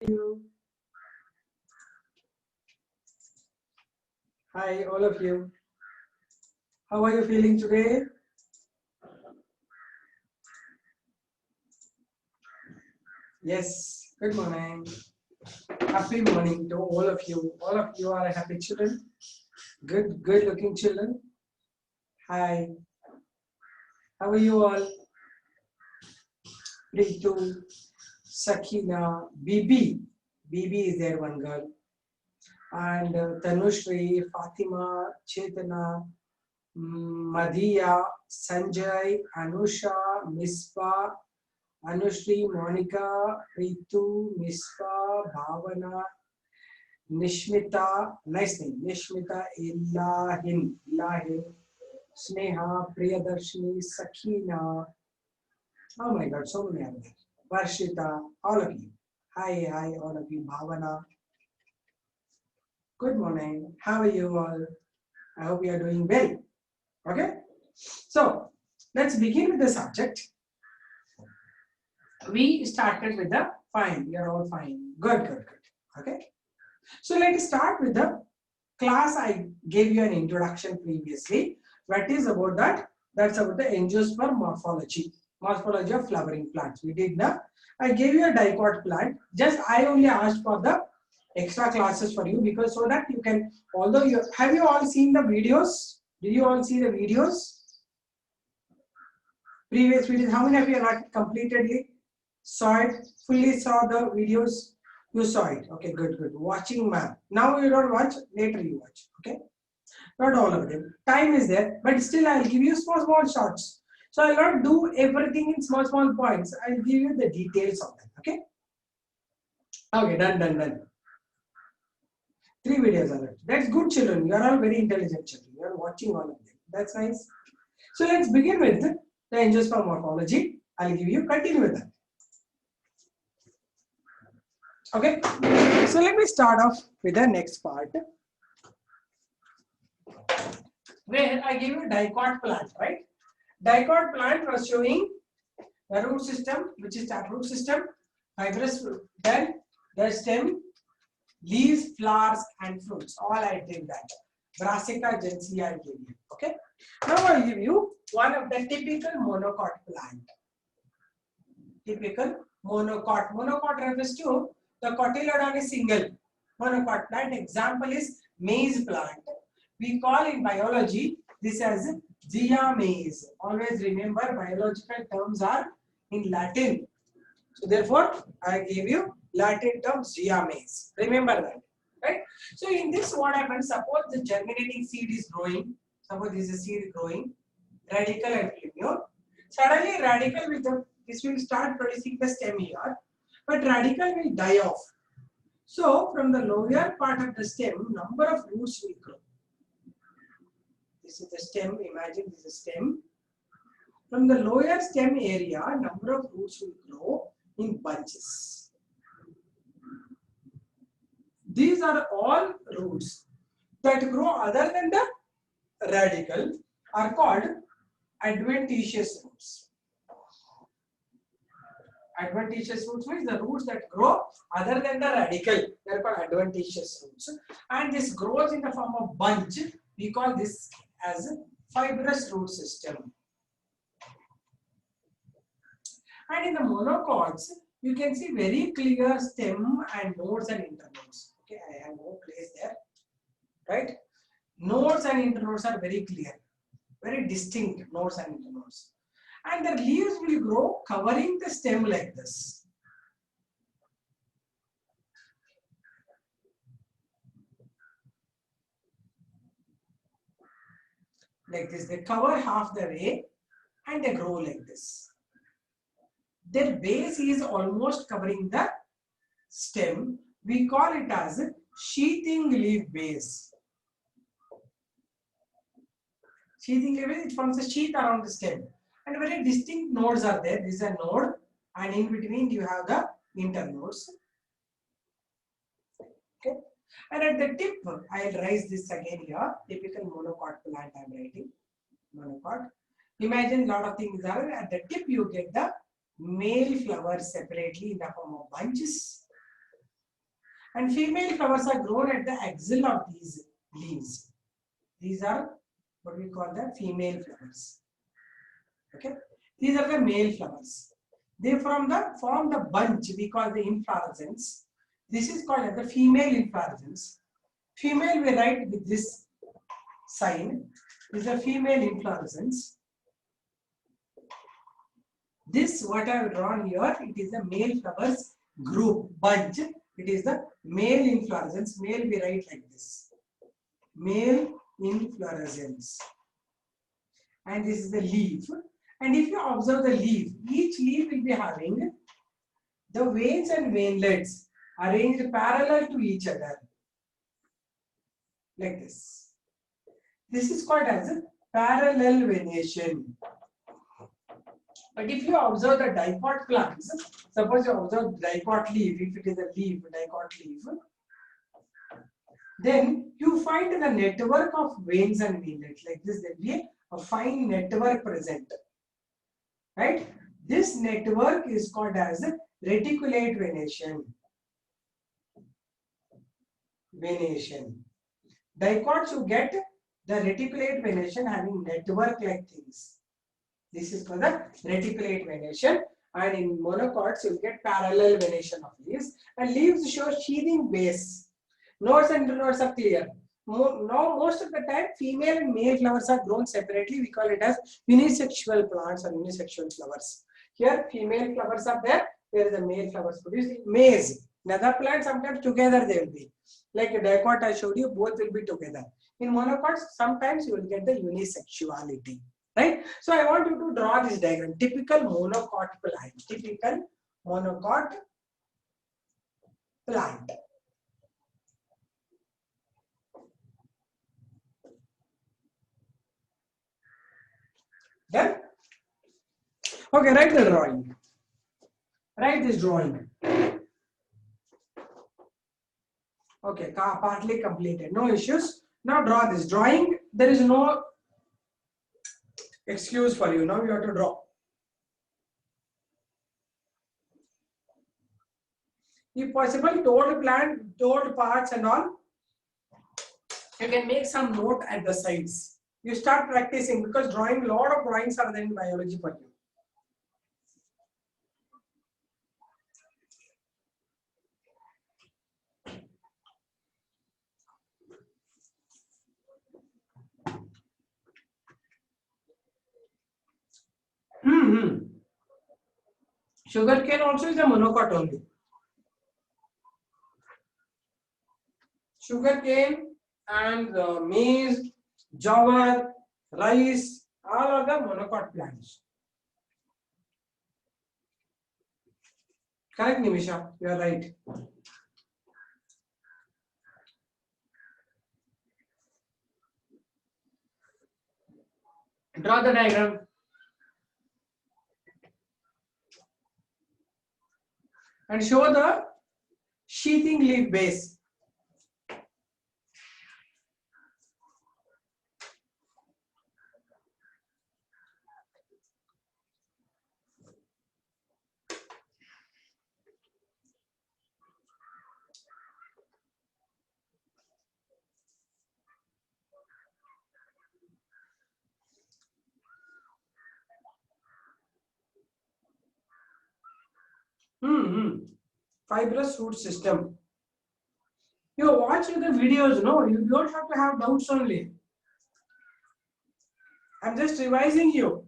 You. Hi, all of you. How are you feeling today? Yes, good morning. Happy morning to all of you. All of you are happy children. Good looking children. Hi, how are you all? Ritu, Sakina, Bibi. Bibi is there, one girl. And Tanushri, Fatima, Chetana, Madhya, Sanjay, Anusha, Mispa, Anushri, Monica, Ritu, Mispa, Bhavana, Nishmita, nice name, Nishmita, Ilahin, Sneha, Priyadarshini, Sakina. Oh my God, so many are there. Varshita, all of you. Hi, all of you. Bhavana. Good morning. How are you all? I hope you are doing well. Okay. So let's begin with the subject. We started with the fine. We are all fine. Good. Okay. So let's start with the class. I gave you an introduction previously. What is about that? That's about the angiosperm morphology. Morphology of flowering plants. We did now. I gave you a dicot plant. Just I only asked for the extra classes for you because so that you can, although you have you all seen the videos? Did you all see the videos? Previous videos, how many of you have completely saw it, fully saw the videos? You saw it. Okay, good. Watching man. Now you don't watch, later you watch. Okay. Not all of them. Time is there, but still I'll give you small shots. So I'll not do everything in small points. I'll give you the details of that. Okay. Okay, done. 3 videos are left. That's good, children. You are all very intelligent children. You are watching all of them. That's nice. So let's begin with the angiosperm morphology. I'll give you, continue with that. Okay. So let me start off with the next part, where I gave you dicot plant, right? Dicot plant was showing the root system, which is that root system, fibrous, then the stem, leaves, flowers, and fruits. All I did that. Brassica gentiana I gave you. Okay. Now I give you one of the typical monocot plant. Typical monocot. Monocot refers to the cotyledon is single. Monocot plant. Example is maize plant. We call in biology this as Zea maize. Always remember biological terms are in Latin. So therefore, I gave you Latin term Zea maize. Remember that, right? So in this, what happens? Suppose the germinating seed is growing. Suppose this is a seed growing, radical and plumule. Suddenly, radical this will start producing the stem here, but radical will die off. So from the lower part of the stem, number of roots will grow. This is the stem. Imagine this is stem. From the lower stem area, number of roots will grow in bunches. These are all roots that grow other than the radical are called adventitious roots. Adventitious roots means the roots that grow other than the radical. They are called adventitious roots. And this grows in the form of bunch. We call this as a fibrous root system. And in the monocots, you can see very clear stem and nodes and internodes. Okay, I have no place there, right? Nodes and internodes are very clear, very distinct nodes and internodes. And the leaves will grow covering the stem like this. Like this, they cover half the way and they grow like this. Their base is almost covering the stem. We call it as sheathing leaf base. Sheathing leaf base, it forms a sheath around the stem. And very distinct nodes are there. This is a node, and in between you have the internodes. Okay. And at the tip, I'll raise this again here. Typical monocot plant I'm writing. Monocot. Imagine a lot of things are at the tip. You get the male flowers separately in the form of bunches. And female flowers are grown at the axil of these leaves. These are what we call the female flowers. Okay, these are the male flowers. They form the bunch we call the inflorescence. This is called as the female inflorescence. Female we write with this sign. This is a female inflorescence. This what I have drawn here, it is the male flowers group bunch. It is the male inflorescence. Male we write like this. Male inflorescence. And this is the leaf. And if you observe the leaf, each leaf will be having the veins and veinlets arranged parallel to each other. Like this. This is called as a parallel venation. But if you observe the dicot plants, suppose you observe dicot leaf, if it is a leaf, dicot leaf, then you find the network of veins and veinlets. Like this, there will be a fine network present. Right? This network is called as reticulate venation. Dicots you get the reticulate venation having network like things. This is called the reticulate venation, and in monocots you get parallel venation of leaves, and leaves show sheathing base. Nodes and internodes are clear. Now most of the time female and male flowers are grown separately. We call it as unisexual plants or unisexual flowers. Here female flowers are there, where the male flowers produced. Maize. In other plants sometimes together they will be. Like a dicot I showed you, both will be together. In monocots sometimes you will get the unisexuality. Right? So I want you to draw this diagram. Typical monocot plant. Typical monocot plant. Done? Okay, write the drawing. Write this drawing. Okay, partly completed. No issues. Now draw this drawing. There is no excuse for you. Now you have to draw. If possible, told plant, told parts and all. You can make some note at the sides. You start practicing because drawing, a lot of drawings are there in biology for you. Sugarcane also is a monocot only. Sugarcane and maize, jowar, rice, all are the monocot plants. Correct, Nimisha? You are right. Draw the diagram. And show the sheathing leaf base. Fibrous root system. You watch the videos, no? You don't have to have doubts only. I'm just revising you.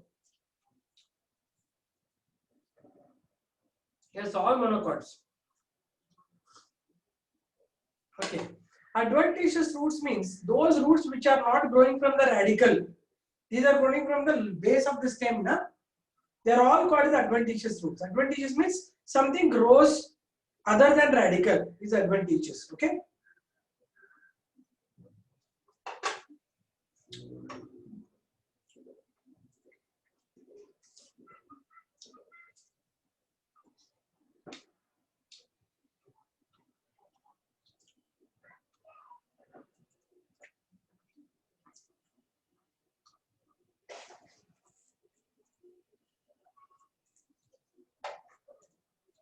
Yes, all monocots. Okay. Adventitious roots means those roots which are not growing from the radical. These are growing from the base of the stem, na? They are all called as adventitious roots. Adventitious means something grows other than radical is adventitious. Okay.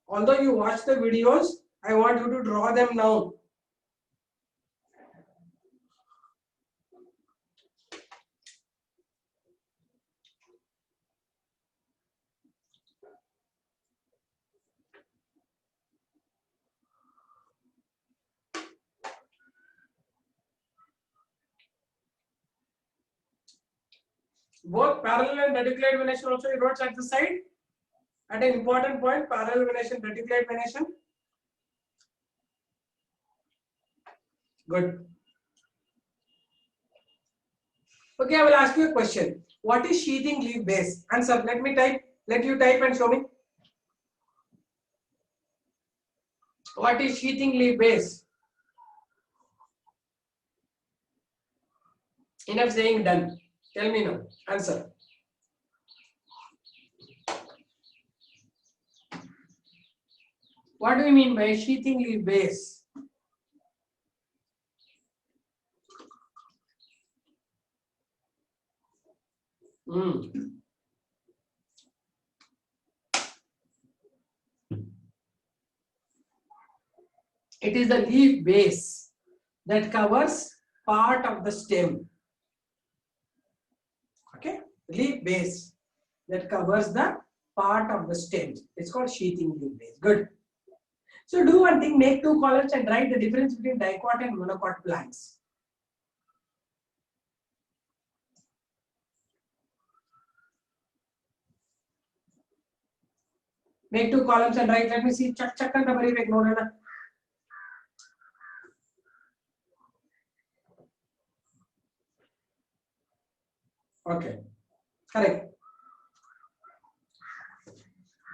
Although you watch the videos, I want you to draw them now. Both parallel and reticulate venation also you wrote at the side. At an important point, parallel venation, reticulate venation. Good. Okay, I will ask you a question. What is sheathing leaf base? Answer. Let me type. Let you type and show me. What is sheathing leaf base? Enough saying done. Tell me now. Answer. What do you mean by sheathing leaf base? It is the leaf base that covers part of the stem. Okay, leaf base that covers the part of the stem. It's called sheathing leaf base. Good. So do one thing, make two columns and write the difference between dicot and monocot plants. Make two columns and write. Let me see. Chuck and make note. Okay, correct.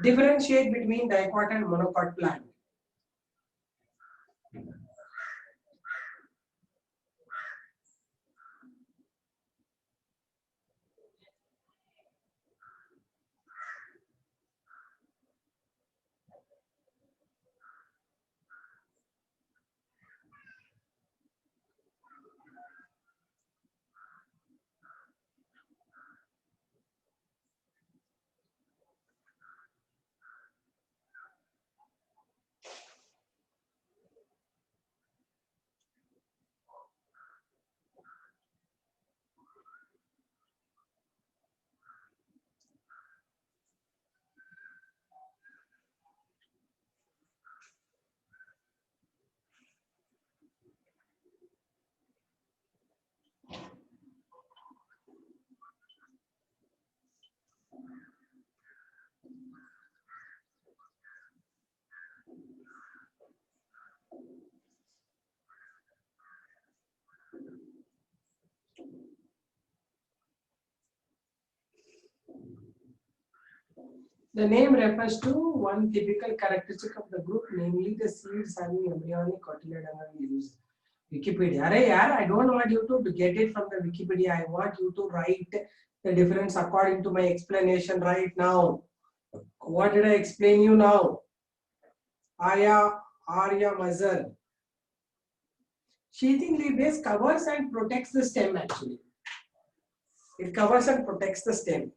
Differentiate between dicot and monocot plant. The name refers to one typical characteristic of the group, namely the seeds having embryonic cotyledonal leaves. Wikipedia. I don't want you to get it from the Wikipedia. I want you to write the difference according to my explanation right now. What did I explain you now? Arya Mazhar. Sheathing leaf base covers and protects the stem actually. It covers and protects the stem.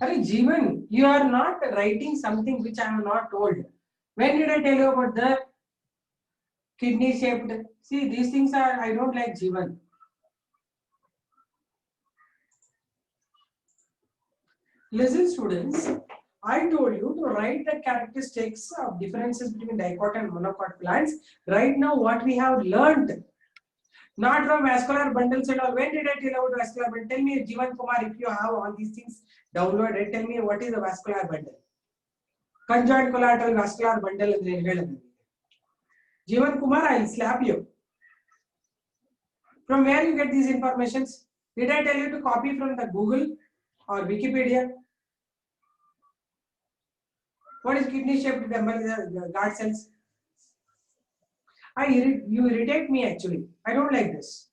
Jeevan, you are not writing something which I am not told. When did I tell you about the kidney shaped? See, these things are, I don't like Jeevan. Listen, students, I told you to write the characteristics of differences between dicot and monocot plants. Right now, what we have learned, not from vascular bundles and all. When did I tell you about vascular bundle? Tell me, Jeevan Kumar, if you have all these things downloaded, tell me what is a vascular bundle. Conjoint collateral vascular bundle in the Jeevan Kumar, I will slap you. From where you get these informations? Did I tell you to copy from the Google or Wikipedia? What is kidney shaped guard cells? You irritate me actually. I don't like this.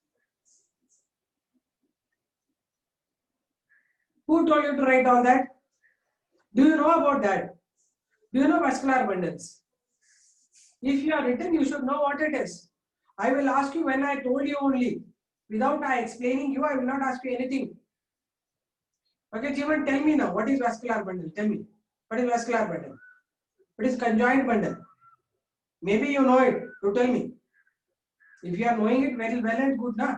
Who told you to write all that? Do you know about that? Do you know vascular bundles? If you are written, you should know what it is. I will ask you when I told you only. Without I explaining you, I will not ask you anything. Okay, Jeevan, tell me now, what is vascular bundle? Tell me. What is vascular bundle? What is conjoined bundle? Maybe you know it. You tell me. If you are knowing it very well and good, na?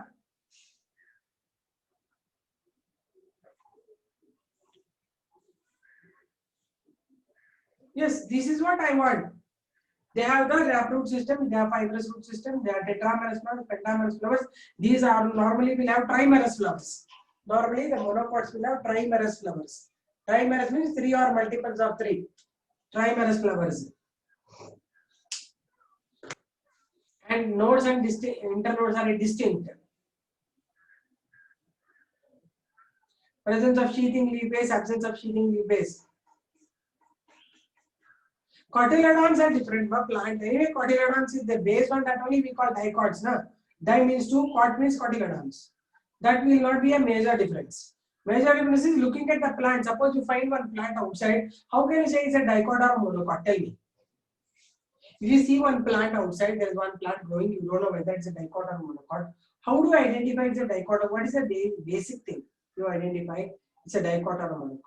Yes, this is what I want. They have the wrap root system, they have fibrous root system, they have tetramerous flowers, pentamerous flowers. These are normally will have trimerous flowers. Normally the monocots will have trimerous flowers. Trimerous means 3 or multiples of 3. Trimerous flowers. And nodes and internodes are distinct. Presence of sheathing leaf base, absence of sheathing leaf base. Cotyledons are different for plant. Anyway, cotyledons is the based on that only we call dicots. Na? Di means 2, cot means cotyledons. That will not be a major difference. Major difference is looking at the plant. Suppose you find one plant outside, how can you say it's a dicot or monocot? Tell me. If you see one plant outside, there is one plant growing, you don't know whether it's a dicot or monocot. How do you identify it's a dicot or what is the basic thing you identify it's a dicot or a monocot?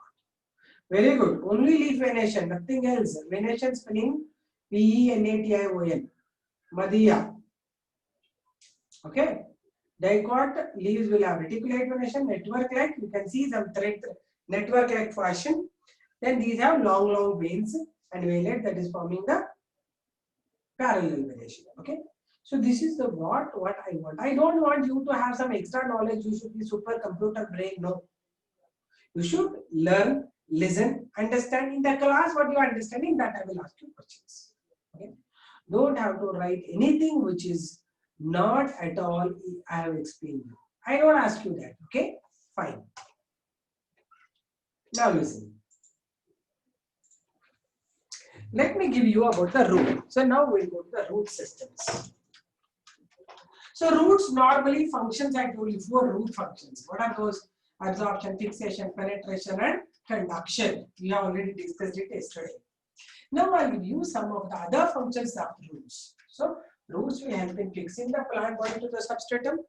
Very good. Only leaf venation, nothing else. Venation spelling P-E-N-A-T-I-O-N. Madhya. Okay. Dicot leaves will have reticulate venation, network like. You can see some thread network like fashion. Then these have long veins and violet that is forming the parallel venation. Okay. So this is the what I want. I don't want you to have some extra knowledge. You should be super computer brain. No. You should learn, listen, understand in the class what you are understanding, that I will ask you questions. Okay? Don't have to write anything which is not at all I have explained you. I don't ask you that. Okay? Fine. Now listen. Let me give you about the root. So now we'll go to the root systems. So roots normally functions, I told you 4 root functions. What are those? Absorption, fixation, penetration and conduction. We have already discussed it yesterday. Now I'll give you some of the other functions of roots. So roots will help in fixing the plant body to the substratum.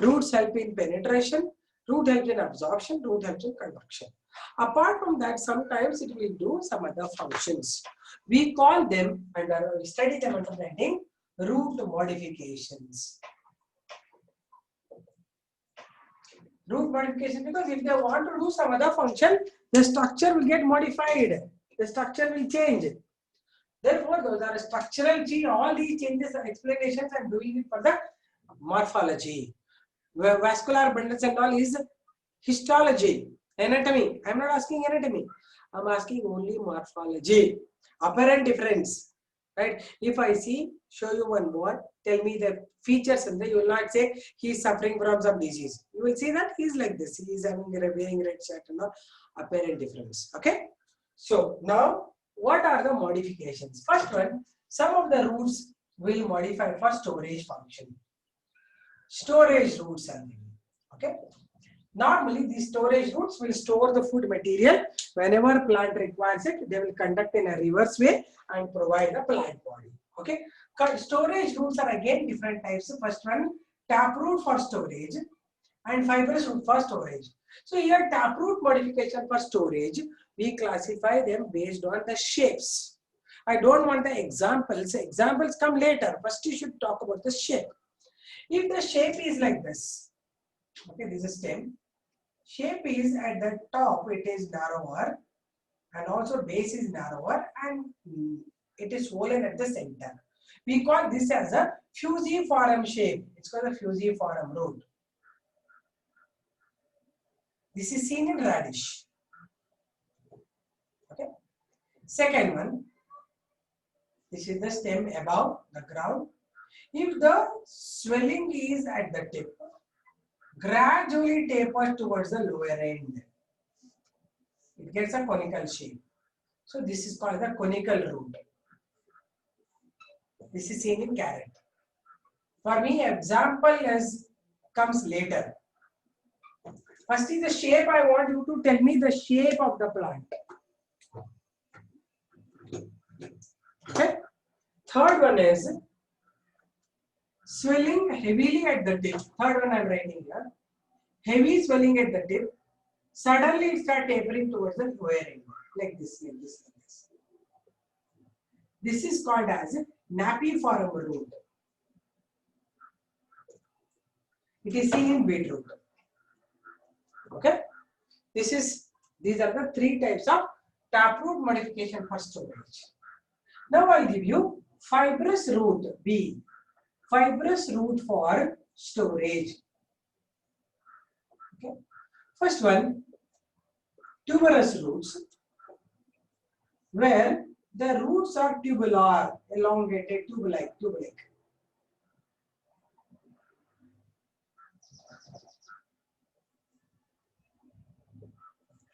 Roots help in penetration. Root helps in absorption. Root helps in conduction. Apart from that, sometimes it will do some other functions. We call them we study them under the heading root modifications. Root modification, because if they want to do some other function, the structure will get modified. The structure will change. Therefore, those are structural change. All these changes and explanations I am doing it for the morphology. Vascular bundles and all is histology, anatomy. I am not asking anatomy. I am asking only morphology. Apparent difference. Right? If I show you one more, tell me the features, and then you will not say he is suffering from some disease. You will see that he is like this. He is wearing red shirt and all. Apparent difference. Okay. So now, what are the modifications? First one, some of the roots will modify for storage function. Storage roots are there. Okay. Normally, these storage roots will store the food material. Whenever plant requires it, they will conduct in a reverse way and provide the plant body. Okay. Storage roots are again different types. First one, taproot for storage and fibrous root for storage. So here taproot modification for storage, we classify them based on the shapes. I don't want the examples. Examples come later. First you should talk about the shape. If the shape is like this, okay, this is stem. Shape is at the top, it is narrower, and also base is narrower, and it is swollen at the center. We call this as a fusiform shape. It's called a fusiform root. This is seen in radish. Okay. Second one, this is the stem above the ground. If the swelling is at the tip, gradually tapers towards the lower end. It gets a conical shape. So this is called the conical root. This is seen in carrot. For me, example comes later. First is the shape. I want you to tell me the shape of the plant. Okay. Third one is swelling heavily at the tip. Third one I am writing here. Heavy swelling at the tip. Suddenly it starts tapering towards the lower end, like this, like this, like this. This is called as napiform root. It is seen in beetroot. Okay. These are the three types of taproot modification for storage. Now I'll give you fibrous root B. Fibrous root for storage. Okay. First one, tuberous roots, where the roots are tubular, elongated, tube-like.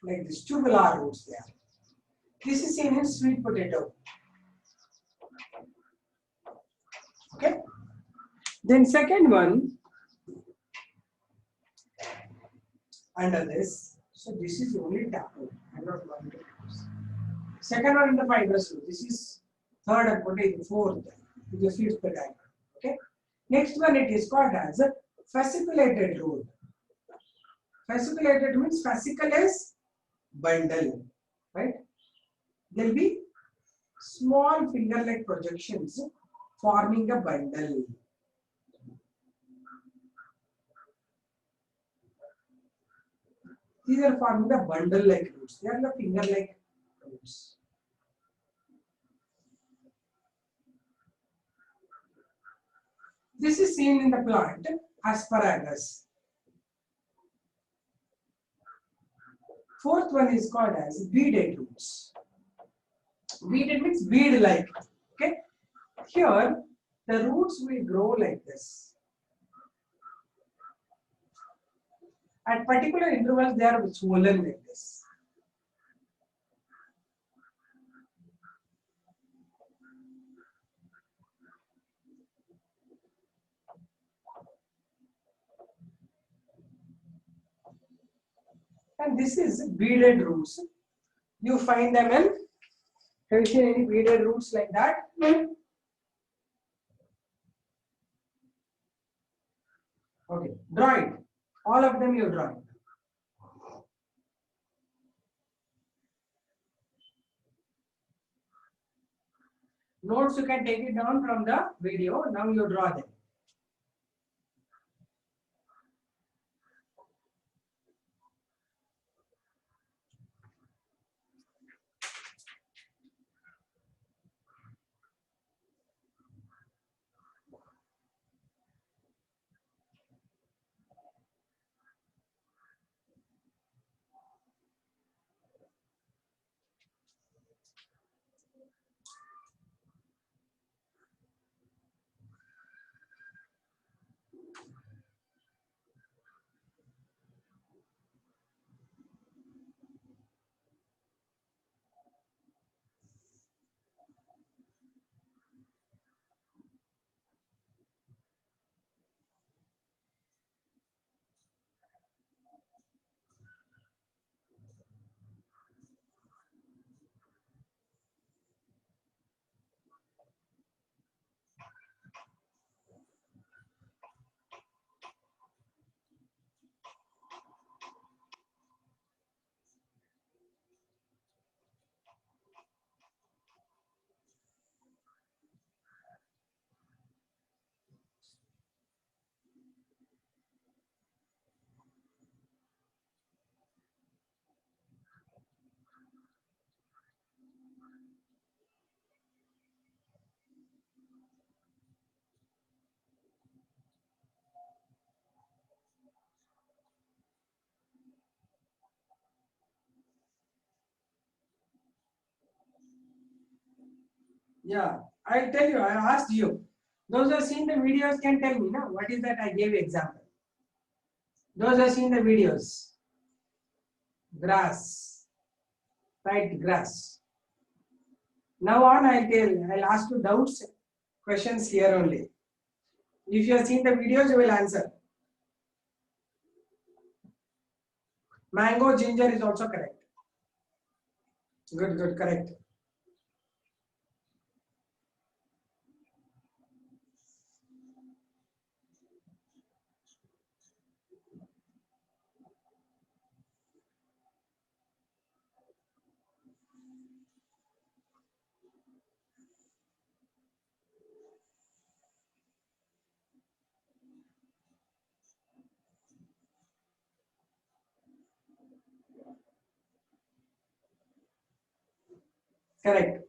Like this, tubular roots there. This is seen in sweet potato. Okay. Then second one, under this, so this is only taproot. I'm not going to use. Second one in the fibrous root. This is third and potato, fourth. This is the diagram. Okay. Next one, it is called as a fasciculated root. Fasciculated means fascicle is bundle, right? There will be small finger-like projections forming a bundle. These are forming the bundle-like roots. They are the finger-like roots. This is seen in the plant asparagus. Fourth one is called as beaded roots. Beaded means bead-like. Okay. Here, the roots will grow like this. At particular intervals, they are swollen like this. And this is beaded roots. You find them in, have you seen any beaded roots like that? Okay, draw it. All of them you draw it. Notes you can take it down from the video. Now you draw them. Yeah, I'll tell you, I asked you. Those who have seen the videos can tell me, no? What is that I gave you example? Those who have seen the videos. Grass. Right, grass. Now on, I'll ask you doubts, questions here only. If you have seen the videos, you will answer. Mango, ginger is also correct. Good, good, correct. Correct.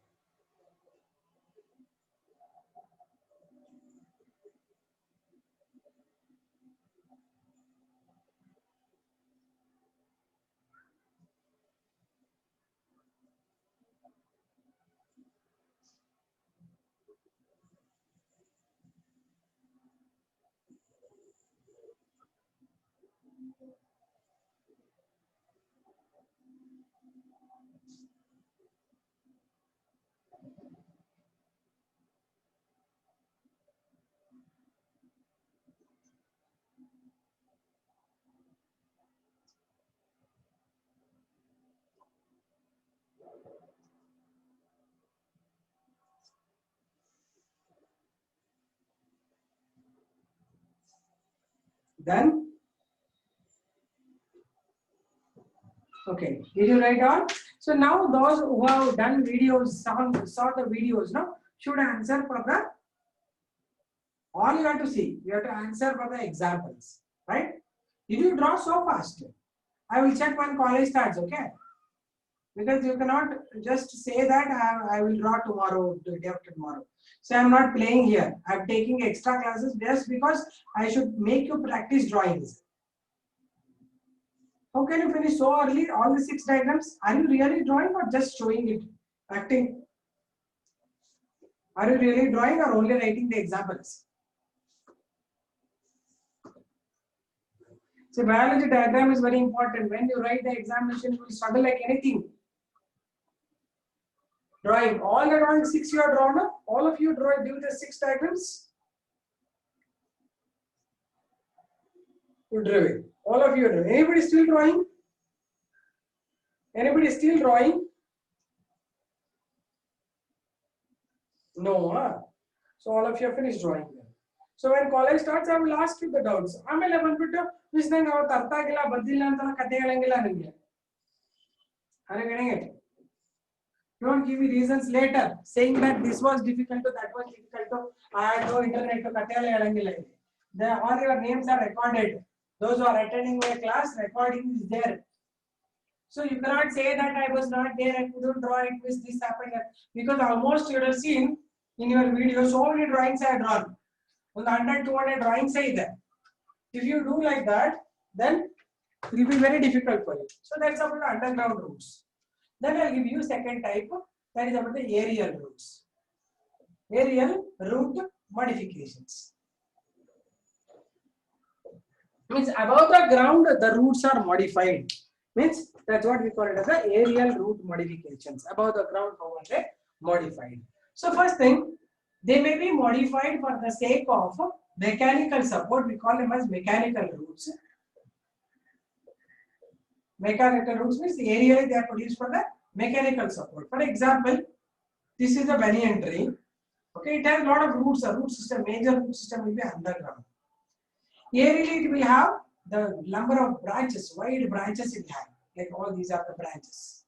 Done? Okay, did you write all? So now those who have done videos, saw the videos, no, should answer for the, all you have to see, you have to answer for the examples, right? Did you draw so fast? I will check when college starts, okay? Because you cannot just say that I will draw tomorrow, the day after tomorrow. So I'm not playing here. I'm taking extra classes just because I should make you practice drawings. How can you finish so early all the 6 diagrams? Are you really drawing or just showing it, acting? Are you really drawing or only writing the examples? So biology diagram is very important. When you write the examination, you will struggle like anything. Drawing, all the drawing 6 you are drawn up. All of you draw, do the 6 diagrams. You drew it. All of you are drawing. Anybody still drawing? Anybody still drawing? No, huh? So all of you have finished drawing. So when college starts, I will ask you the doubts. ಆಮೇಲೆ ಬಂದ್ಬಿಟ್ಟು miss ನಂಗೆ ಅವತ್ತು ಅರ್ಥ ಆಗಿಲ್ಲ ಬರ್ದಿಲ್ಲ ಅಂತ ಕತೆ ಹೇಳಂಗಿಲ್ಲ ನನಗೆ. Are you getting it? Don't give me reasons later saying that this was difficult to, that was difficult to, I had no internet to ಕತೆ ಹೇಳಂಗಿಲ್ಲ. All your names are recorded. Those who are attending my class, recording is there. So you cannot say that I was not there, I couldn't draw it, this happened, because almost you have seen in your video so many drawings I have drawn. 100-200 drawings are there. If you do like that, then it will be very difficult for you. So that's about the underground roots. Then I'll give you second type, that is about the aerial roots. Aerial root modifications. Means above the ground the roots are modified. Means that's what we call it as the aerial root modifications. Above the ground, how are they modified? So first thing, they may be modified for the sake of mechanical support. We call them as mechanical roots. Mechanical roots means aerially they are produced for the mechanical support. For example, this is a banyan tree. Okay, it has a lot of roots. A root system, major root system will be underground. Aerially it will have the number of branches, wide branches it has. Like all these are the branches.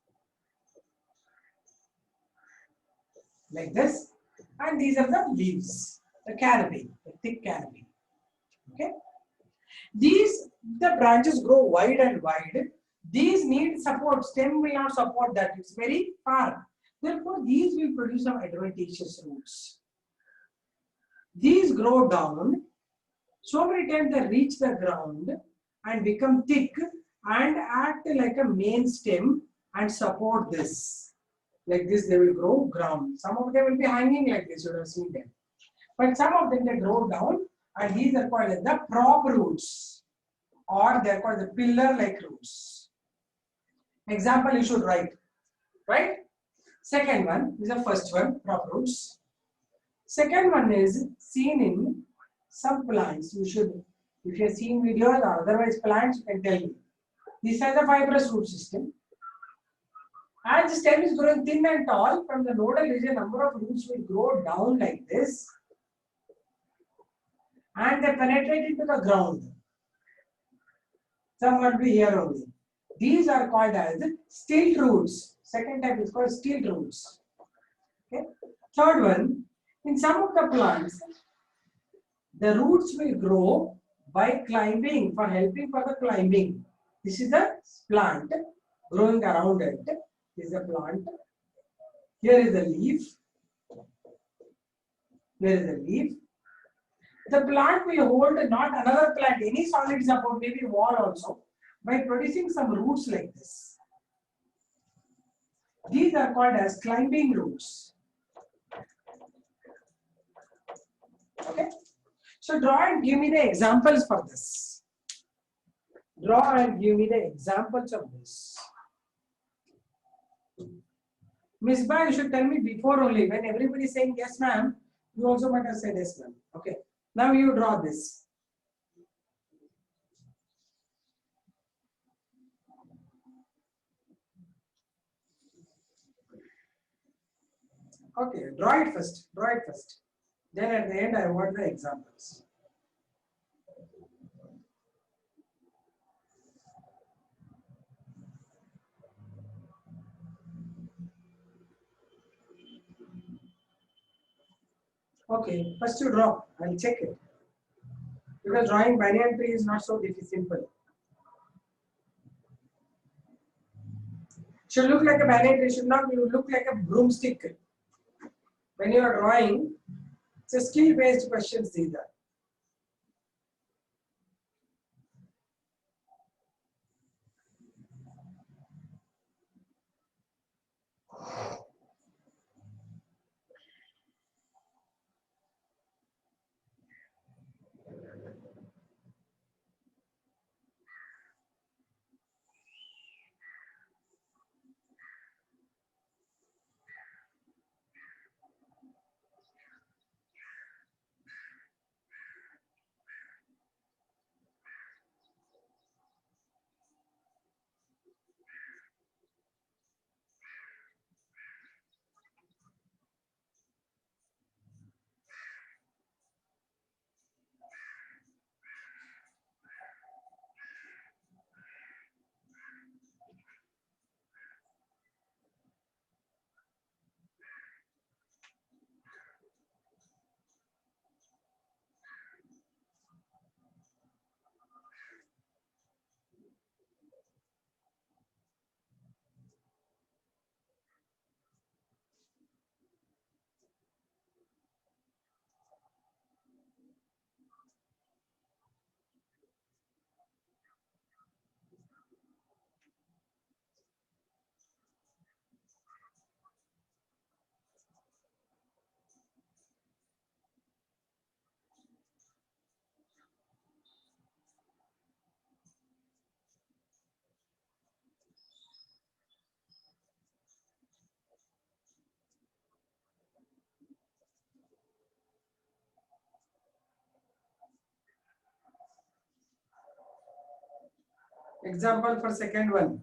Like this. And these are the leaves, the canopy, the thick canopy. Okay. These, the branches grow wide and wide. These need support. Stem will not support that. It's very far. Therefore, these will produce some adventitious roots. These grow down. So many times they reach the ground and become thick and act like a main stem and support this. Like this, they will grow ground. Some of them will be hanging like this, you have seen them. But some of them they grow down, and these are called the prop roots, or they are called the pillar-like roots. Example you should write, right? Second one is the first one, prop roots. Second one is seen in some plants. You should, if you have seen videos or otherwise plants, you can tell me. This has a fibrous root system. As the stem is growing thin and tall, from the nodal region, number of roots will grow down like this, and they penetrate into the ground. Some will be here only. These are called as stilt roots. Second type is called stilt roots. Okay. Third one, in some of the plants, the roots will grow by climbing, for helping for the climbing. This is the plant growing around it. This is a plant. Here is the leaf. Here is the leaf. The plant will hold not another plant, any solid support, maybe wall also, by producing some roots like this. These are called as climbing roots. Okay. So draw and give me the examples for this. Draw and give me the examples of this. Miss Ba, you should tell me before only. When everybody is saying yes, ma'am, you also might have said yes, ma'am. Okay. Now you draw this. Okay, draw it first. Draw it first. Then at the end, I want the examples. Okay, first you draw. I'll check it. Because drawing banyan tree is not so simple. Should look like a banyan tree, should not look like a broomstick. When you are drawing, it's a skill-based questions these are. Example for second one.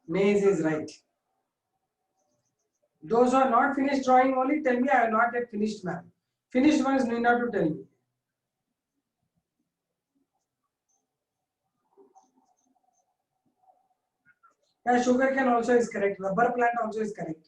Maize is right. Those who are not finished drawing only tell me I have not yet finished, ma'am. Finished ones need not to tell me. Yeah, sugar cane also is correct. Rubber plant also is correct.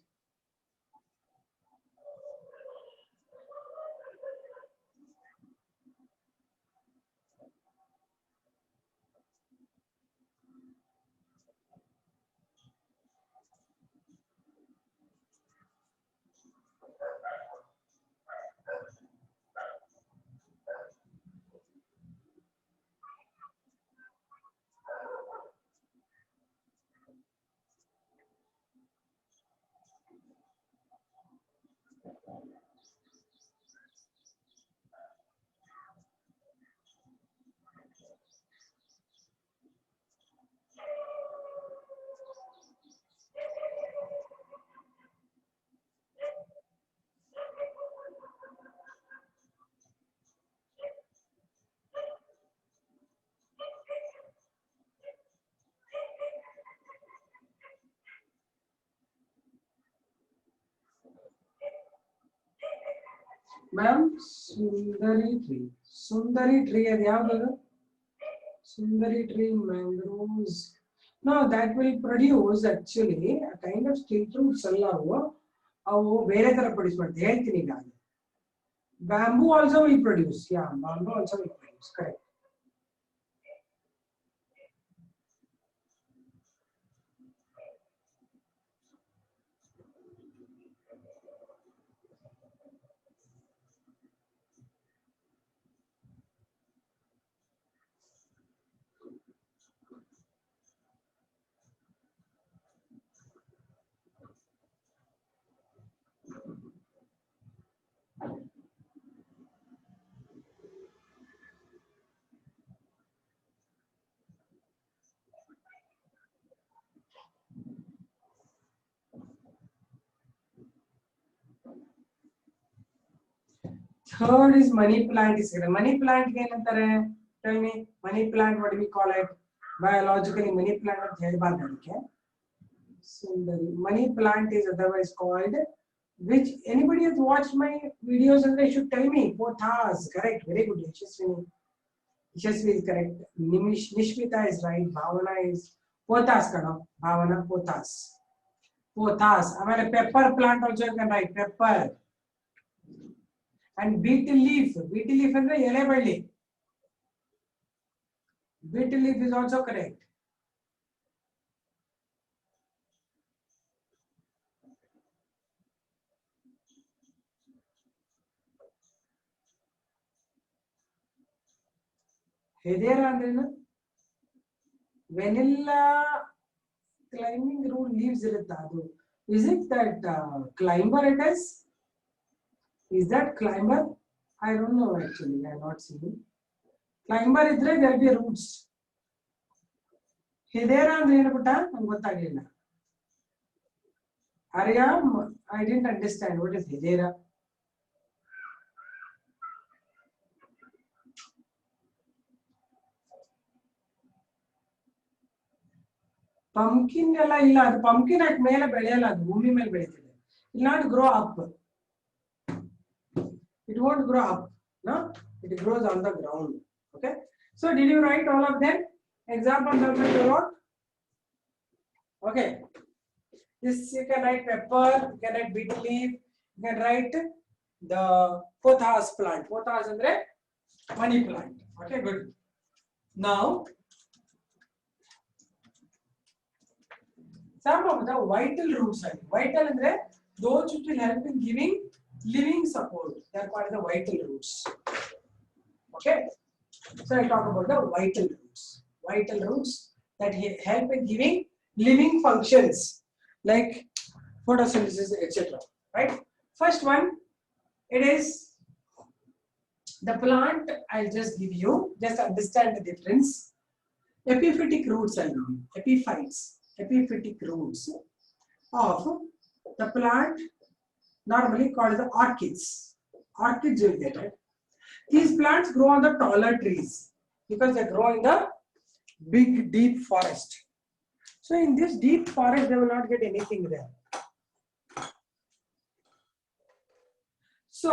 Ma'am, Sundari tree ಅದು ಯಾವುದು? Sundari tree, mangroves. No, that will produce actually a kind of stick fruits ಎಲ್ಲವು ಅವು ಬೇರೆ ತರ produce ಮಾಡುತ್ತೆ ಹೇಳ್ತೀನಿ ಈಗ. Bamboo also will produce. Yeah, bamboo also will produce. Correct. Third is money plant. Money plant ಏನಂತಾರೆ? Tell me, money plant, what do we call it? Biologically, money plant ಅಂತ ಹೇಳಬಾರ್ದು ಅದಕ್ಕೆ. Sundari. Money plant is otherwise called, which anybody has watched my videos and they should tell me. Pothas, correct. Very good. Yashasvi is correct. Nishmita is right. Bhavana is Pothas. Bhavana, Pothas. Pothas. Amale pepper plant also you can write. Pepper. And beetle leaf. Beetle leaf is yellow belly. Beetle leaf is also correct. Hedera andrena? Vanilla climbing root leaves irutta adu. Is it that climber it is? Is that climber? I don't know actually. I have not seen. Climber idre there will be roots. Hedera andre enu putta nange gottagilla. Arya, I didn't understand what is Hedera. Pumpkin ಎಲ್ಲ ಇಲ್ಲ ಅದು pumpkin at ಮೇಲೆ ಬೆಳೆಯಲ್ಲ ಅದು ಭೂಮಿ ಮೇಲೆ ಬೆಳೀತದೆ. It will not grow up. It won't grow up. No, it grows on the ground. Okay. So did you write all of them? Examples of the wrote? Okay. This you can write pepper, you can write beetle leaf, you can write the pothos plant. Pothos andre money plant. Okay, good. Now some of the vital roots are vital andre those which will help in giving living support. They are called the vital roots. Okay, so I talk about the vital roots. Vital roots that help in giving living functions like photosynthesis, etc. Right? First one, it is the plant. I'll just give you, just understand the difference. Epiphytic roots are epiphytes. Epiphytic roots of the plant normally called the orchids. Orchids will get it. These plants grow on the taller trees because they grow in the big deep forest. So in this deep forest they will not get anything there. So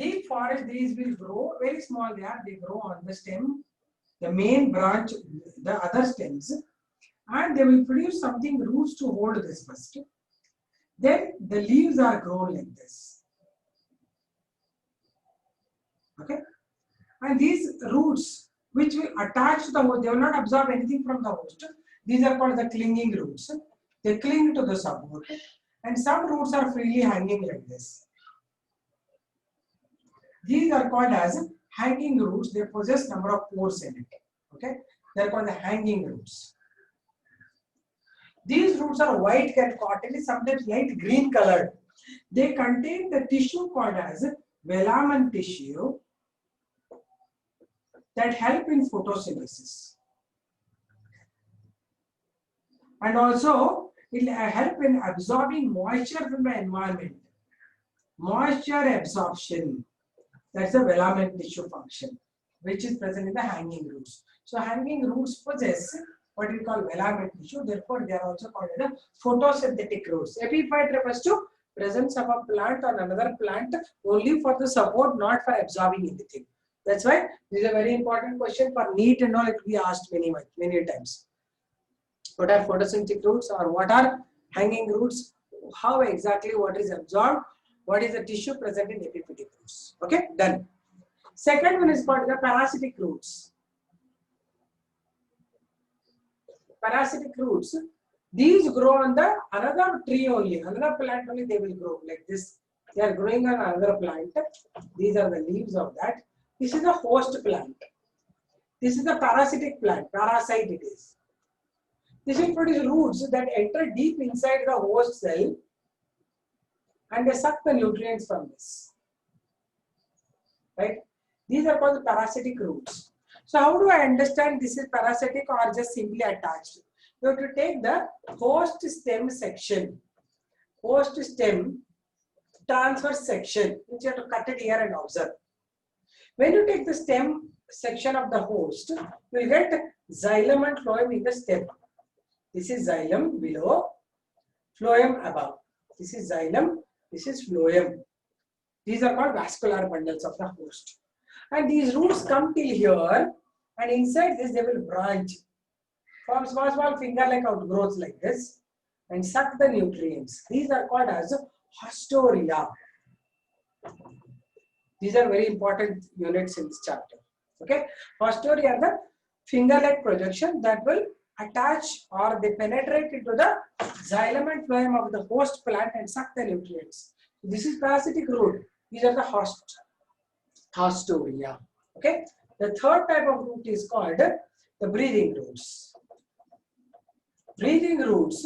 deep forest trees will grow very small there. They grow on the stem, the main branch, the other stems, and they will produce something roots to hold this first. Then the leaves are grown like this. Okay, and these roots which will attach to the host, they will not absorb anything from the host. These are called the clinging roots. They cling to the support, and some roots are freely hanging like this. These are called as hanging roots. They possess number of pores in it. Okay, they are called the hanging roots. These roots are white and cottony, sometimes light green colored. They contain the tissue called as velamen tissue that help in photosynthesis. And also it will help in absorbing moisture from the environment. Moisture absorption, that's the velamen tissue function which is present in the hanging roots. So hanging roots possess what we call velamen tissue, therefore they are also called the photosynthetic roots. Epiphyte refers to Presence of a plant on another plant only for the support, not for absorbing anything. That's why this is a very important question for NEET and all. It will be asked many times. What are photosynthetic roots or what are hanging roots? How exactly what is absorbed? What is the tissue present in epiphytic roots? Okay, done. Second one is called the parasitic roots. Parasitic roots. These grow on the another tree only, another plant only. They will grow like this. They are growing on another plant. These are the leaves of that. This is the host plant. This is the parasitic plant. Parasite it is. This will produce roots that enter deep inside the host cell and they suck the nutrients from this. Right? These are called the parasitic roots. So how do I understand this is parasitic or just simply attached? You have to take the host stem section, host stem transverse section, which you have to cut it here and observe. When you take the stem section of the host, you will get xylem and phloem in the stem. This is xylem below, phloem above. This is xylem, this is phloem. These are called vascular bundles of the host. And these roots come till here, and inside this they will branch, form small finger-like outgrowths like this, and suck the nutrients. These are called as hostoria. These are very important units in this chapter. Okay, hostoria are the finger-like projection that will attach or they penetrate into the xylem and phloem of the host plant and suck the nutrients. This is parasitic root. These are the hostoria. Okay. The third type of root is called the breathing roots. Breathing roots,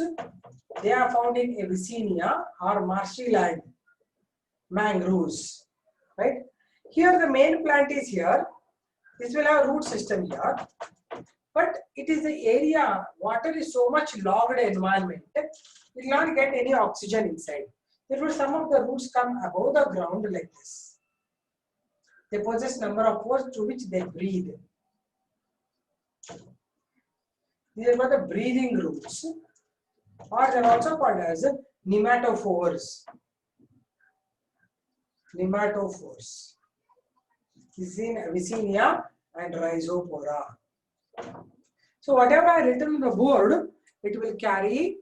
they are found in Abyssinia or marshy land, mangroves. Right. Here the main plant is here. This will have root system here. But it is the area, water is so much logged environment, it will not get any oxygen inside. Therefore, some of the roots come above the ground like this. They possess number of pores through which they breathe. These are called the breathing roots, or they are also called as nematophores. Nematophores. This is in Abyssinia and Rhizopora. So whatever I written on the board, it will carry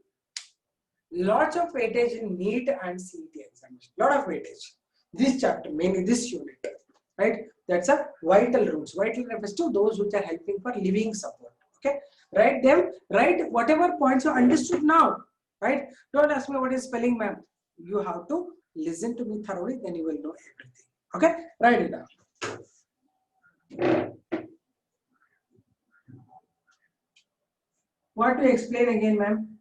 lots of weightage in NEET and CET examination. Lot of weightage. This chapter, mainly this unit, right? That's a vital roots. Vital refers to those which are helping for living support. Okay, write them. Write whatever points you understood now. Right? Don't ask me what is spelling, ma'am. You have to listen to me thoroughly, then you will know everything. Okay, write it down. What to explain again, ma'am?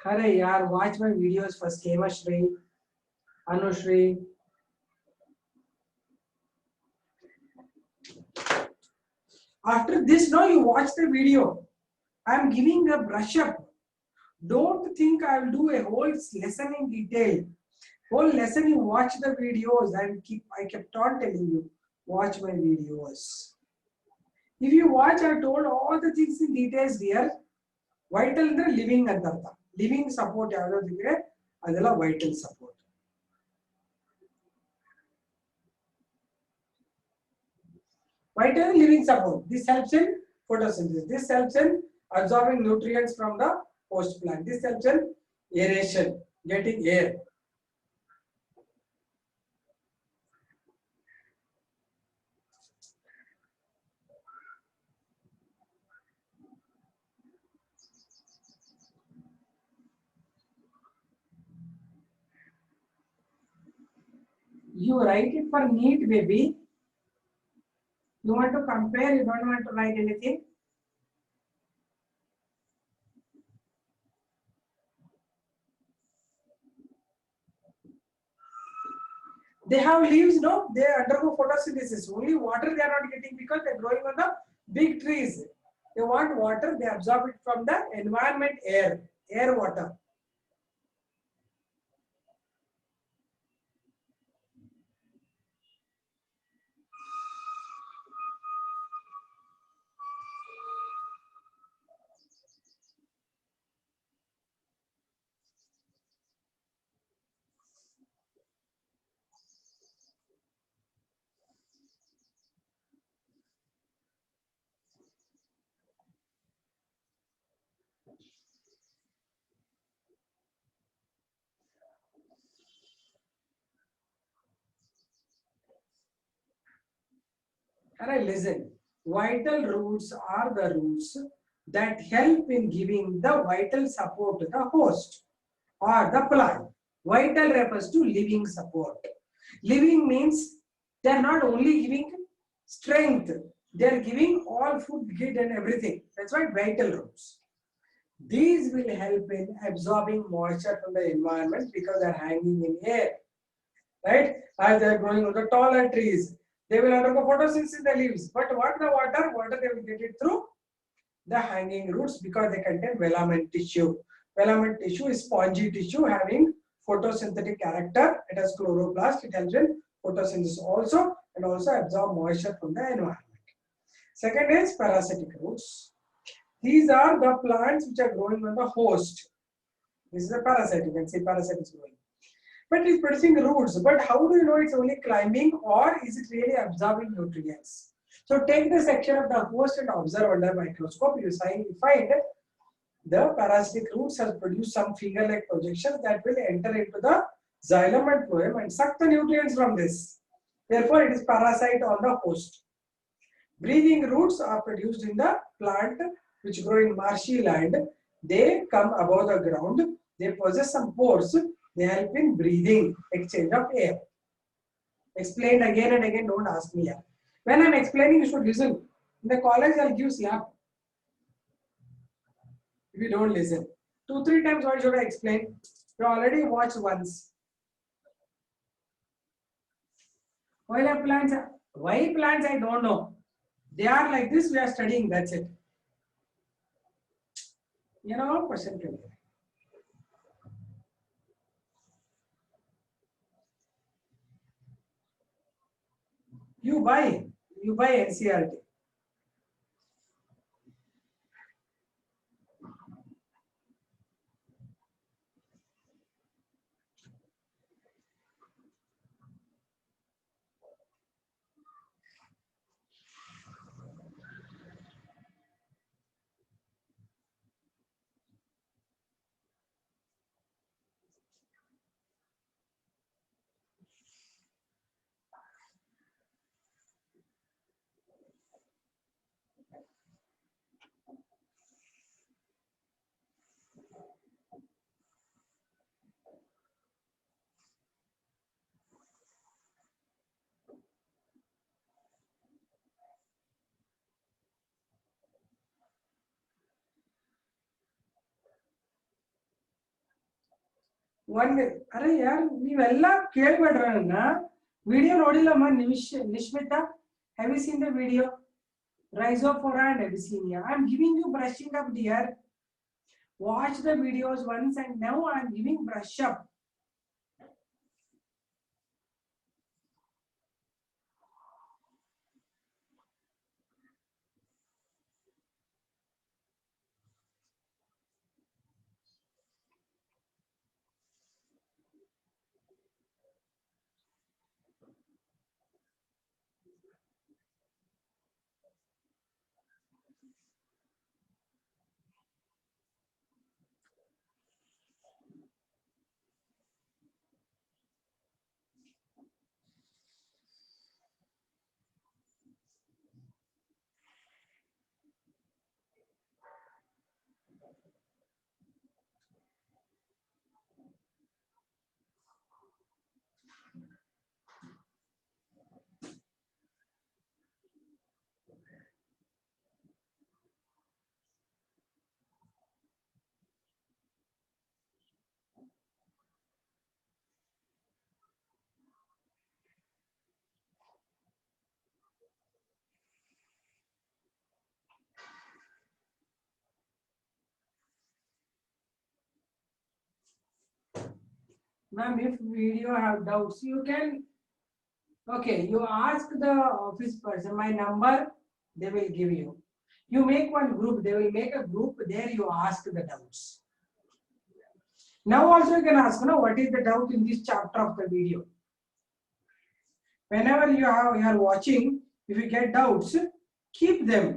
Hare yaar, watch my videos first. Kemashri, Anushri. After this, now you watch the video. I am giving a brush up. Don't think I will do a whole lesson in detail. Whole lesson you watch the videos and I kept on telling you, watch my videos. If you watch, I told all the things in details here. Vital in the living andartha. Living support adala vital support. Vital living support. This helps in photosynthesis. This helps in absorbing nutrients from the host plant. This helps in aeration, getting air. You write it for NEET, baby. You want to compare, you don't want to write anything. They have leaves, no? They undergo photosynthesis. Only water they are not getting because they are growing on the big trees. They want water, they absorb it from the environment air water. Alright, listen. Vital roots are the roots that help in giving the vital support to the host or the plant. Vital refers to living support. Living means they are not only giving strength, they are giving all food, grit and everything. That's why vital roots. These will help in absorbing moisture from the environment because they are hanging in air. Right? As they are growing on the taller trees, they will undergo photosynthesis in the leaves. But what the water? Water they will get it through the hanging roots because they contain velamen tissue. Velamen tissue is spongy tissue having photosynthetic character. It has chloroplast. It helps in photosynthesis also and also absorb moisture from the environment. Second is parasitic roots. These are the plants which are growing on the host. This is a parasite. You can see parasite is growing. But it's producing roots. But how do you know it's only climbing or is it really absorbing nutrients? So take the section of the host and observe under microscope. You find the parasitic roots has produced some finger-like projections that will enter into the xylem and phloem and suck the nutrients from this. Therefore, it is parasite on the host. Breathing roots are produced in the plant which grow in marshy land. They come above the ground. They possess some pores. They help in breathing, exchange of air. Explained again and again, don't ask me here. When I'm explaining, you should listen. In the college, I'll give slap. If you don't listen. 2-3 times, why should I explain? You already watched once. Why plants? Why plants? I don't know. They are like this, we are studying, that's it. You know, question can be. You buy NCERT. One अरे यार ನೀವೆಲ್ಲ ಕೇಳಬೇಡ್ರಣ್ಣ video ನೋಡಿಲ್ಲಮ್ಮ Nishmitha have you seen the video rhizopora and abyssinia I'm giving you brushing up dear watch the videos once and now I'm giving brush up ma'am if video have doubts you can okay you ask the office person my number they will give you you make one group they will make a group there you ask the doubts now also you can ask what is the doubt in this chapter of the video whenever you are watching if you get doubts keep them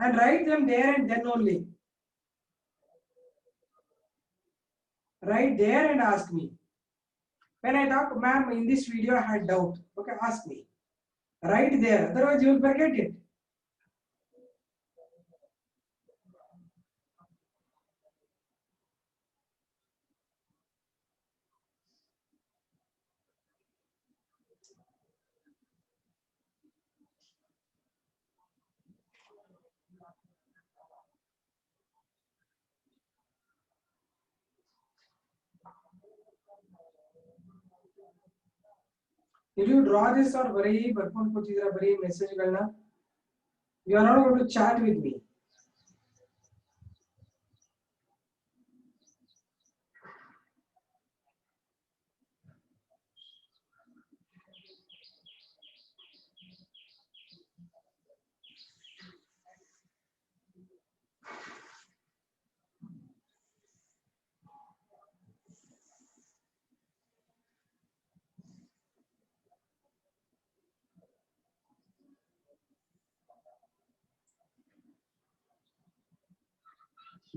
and write them there and then only write there and ask me when I talk ma'am in this video I had doubt okay ask me Right there, otherwise you will forget it. Did you draw this or bari barpun kuch idhar bari message karna? You are not going to chat with me.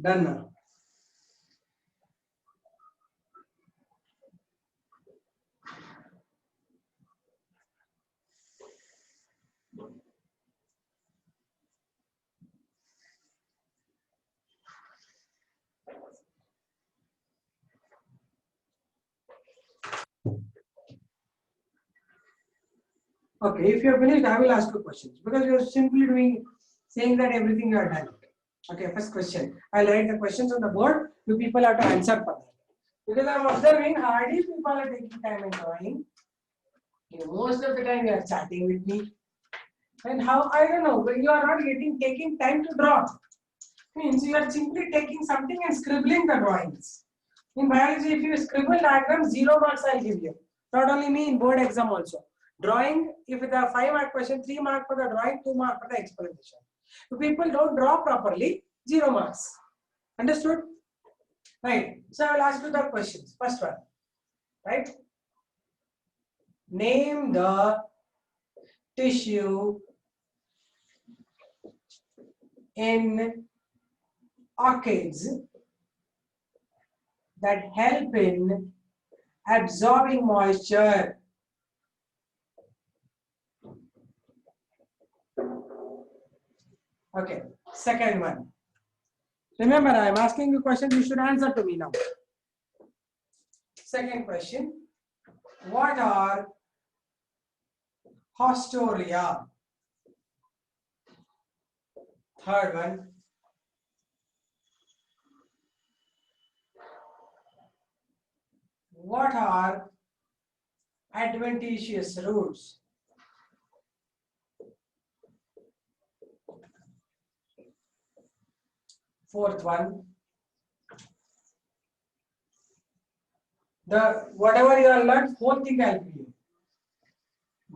Done now. Okay, if you have finished, I will ask you questions because you are simply doing saying that everything you are done. Okay, first question. I'll write the questions on the board. You people have to answer for that. Because I'm observing hardly people are taking time in drawing. Most of the time you are chatting with me. And how I don't know, when you are not taking time to draw. Means you are simply taking something and scribbling the drawings. In biology, if you scribble diagram, 0 marks I'll give you. Not only me, in board exam also. Drawing, if it is a 5-mark question, 3 marks for the drawing, 2 marks for the explanation. If people don't draw properly, 0 marks. Understood? Right. So I will ask you the questions. First one. Right? Name the tissue in orchids that help in absorbing moisture. Okay, second one. Remember, I am asking you question, you should answer to me now. Second question. What are haustoria? Third one. What are adventitious roots? Fourth one. The whatever you have learned, fourth thing I'll give you.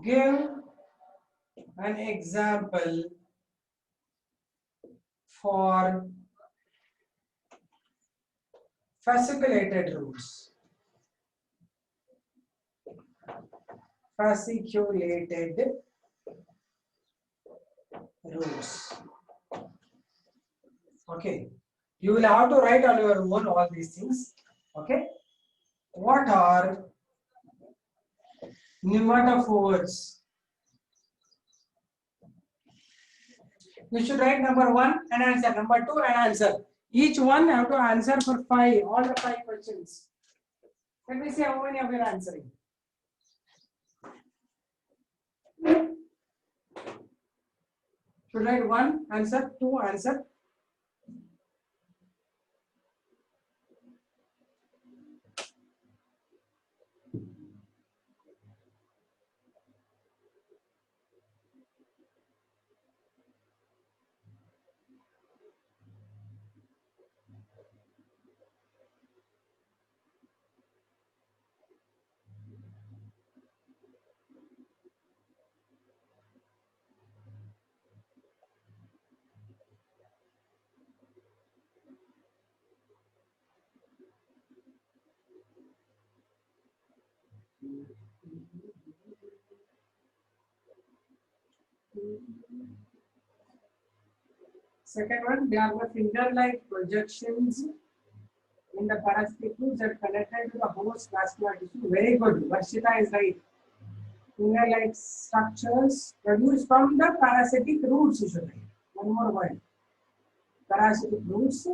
Give an example for fasciculated roots. Fasciculated roots. Okay. You will have to write on your own all these things. Okay. What are pneumatophores? You should write number 1 and answer, number 2 and answer. Each one have to answer for 5, all the 5 questions. Let me see how many of you are answering. Should write 1 answer, 2 answer. Second one, they are the finger-like projections in the parasitic fluids that connected to the host vascular tissue. Very good. Varshita is right. Finger-like structures produced from the parasitic roots. You should write. One more word. Parasitic roots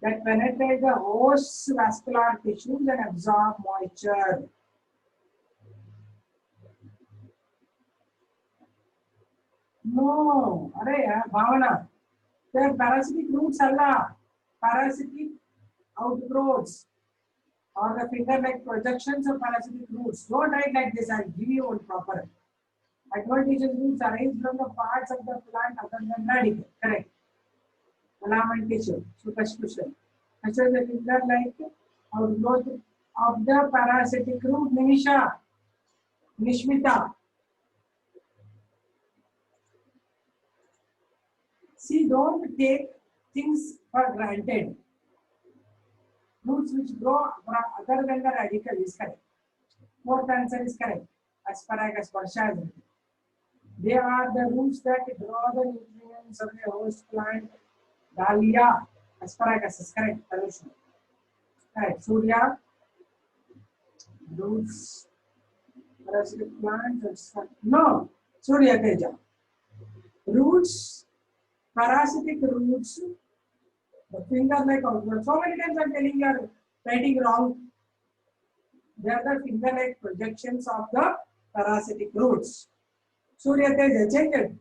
that penetrate the host's vascular tissues and absorb moisture. No, arey, Bhavana. They are parasitic roots, Allah. Parasitic outgrowths or the finger-like projections of parasitic roots. Don't write like this. I'll give you one proper. Adventitious roots arranged from the parts of the plant other than radicle. Correct. Filament tissue. Superstition. Such as the finger-like outgrowth of the parasitic root. Nimisha. Nishmita. See, don't take things for granted. Roots which grow other than the radicle is correct. Fourth answer is correct. Asparagus, Varsha. They are the roots that draw the nutrients of the host plant. Dahlia, asparagus is correct. Solution. Correct. Surya, roots, parasitic plants. No, Surya Teja. Roots, parasitic roots, the finger-like outgrowth. So many times I'm telling you are writing wrong. They are the finger-like projections of the parasitic roots. Surya Teja, change it.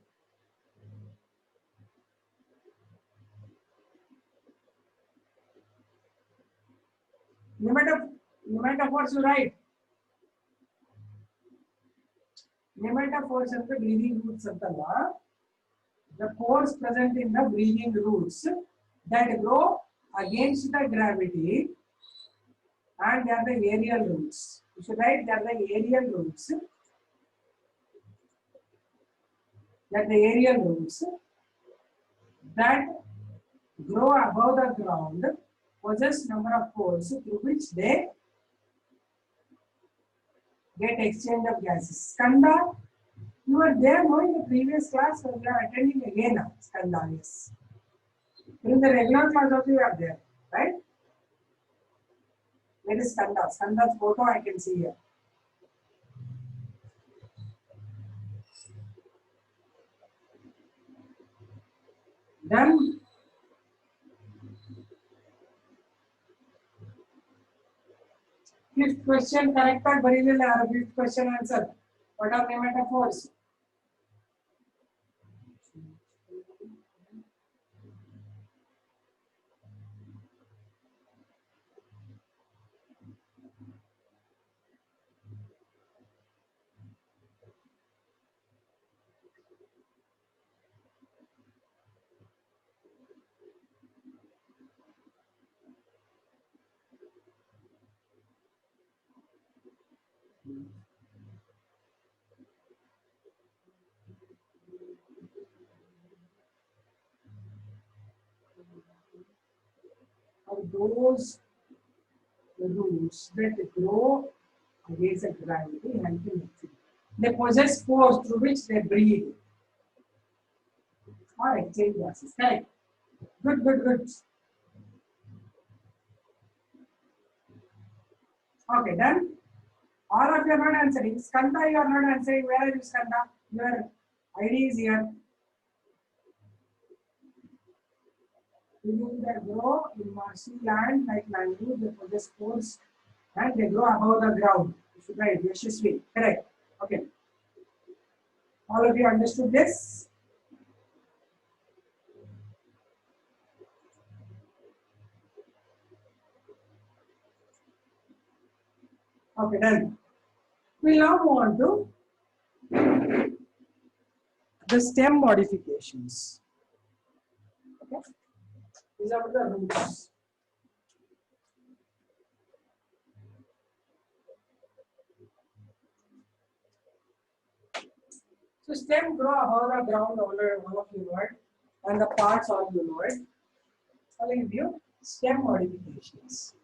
Nematophores you write. Nematophores are the breathing roots of the law. The pores present in the breathing roots that grow against the gravity, and they are the aerial roots. You should write they are the aerial roots. That the aerial roots that grow above the ground possess number of pores through which they get exchange of gases. Skanda, you were there no in the previous class, so you are attending again now. Skanda, yes. In the regular class also you are there, right? Where is Skanda? Skanda's photo I can see here. Then fifth question corrected, very well. Fifth question answer. What are nematophores? Are those roots that grow against the gravity and they possess pores through which they breathe or exchange gases. Correct. Good, good, good. Okay, done. All of you are not answering. Skanda, you are not answering. Where are you, Skanda? Your ID is here. Living that grow in marshy land like mangrove, they possess pores and they grow above the ground. You should write Yashasvi. Correct. Okay. All of you understood this? Okay, done. We'll now move on to the stem modifications. Okay. These are the roots. So stem grow above the ground, all of you know it, and the parts all you know it. I'll give you stem modifications.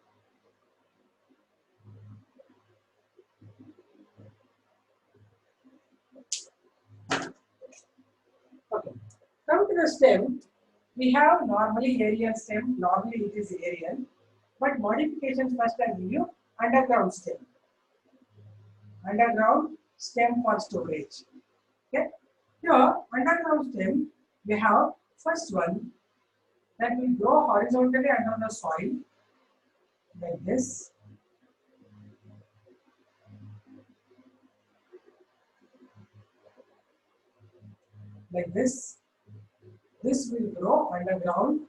Okay. Come to the stem. We have normally aerial stem. Normally it is aerial, but modifications first I give you underground stem. Underground stem for storage. Okay. Here, underground stem, we have first one that will grow horizontally under the soil like this. Like this. This will grow underground,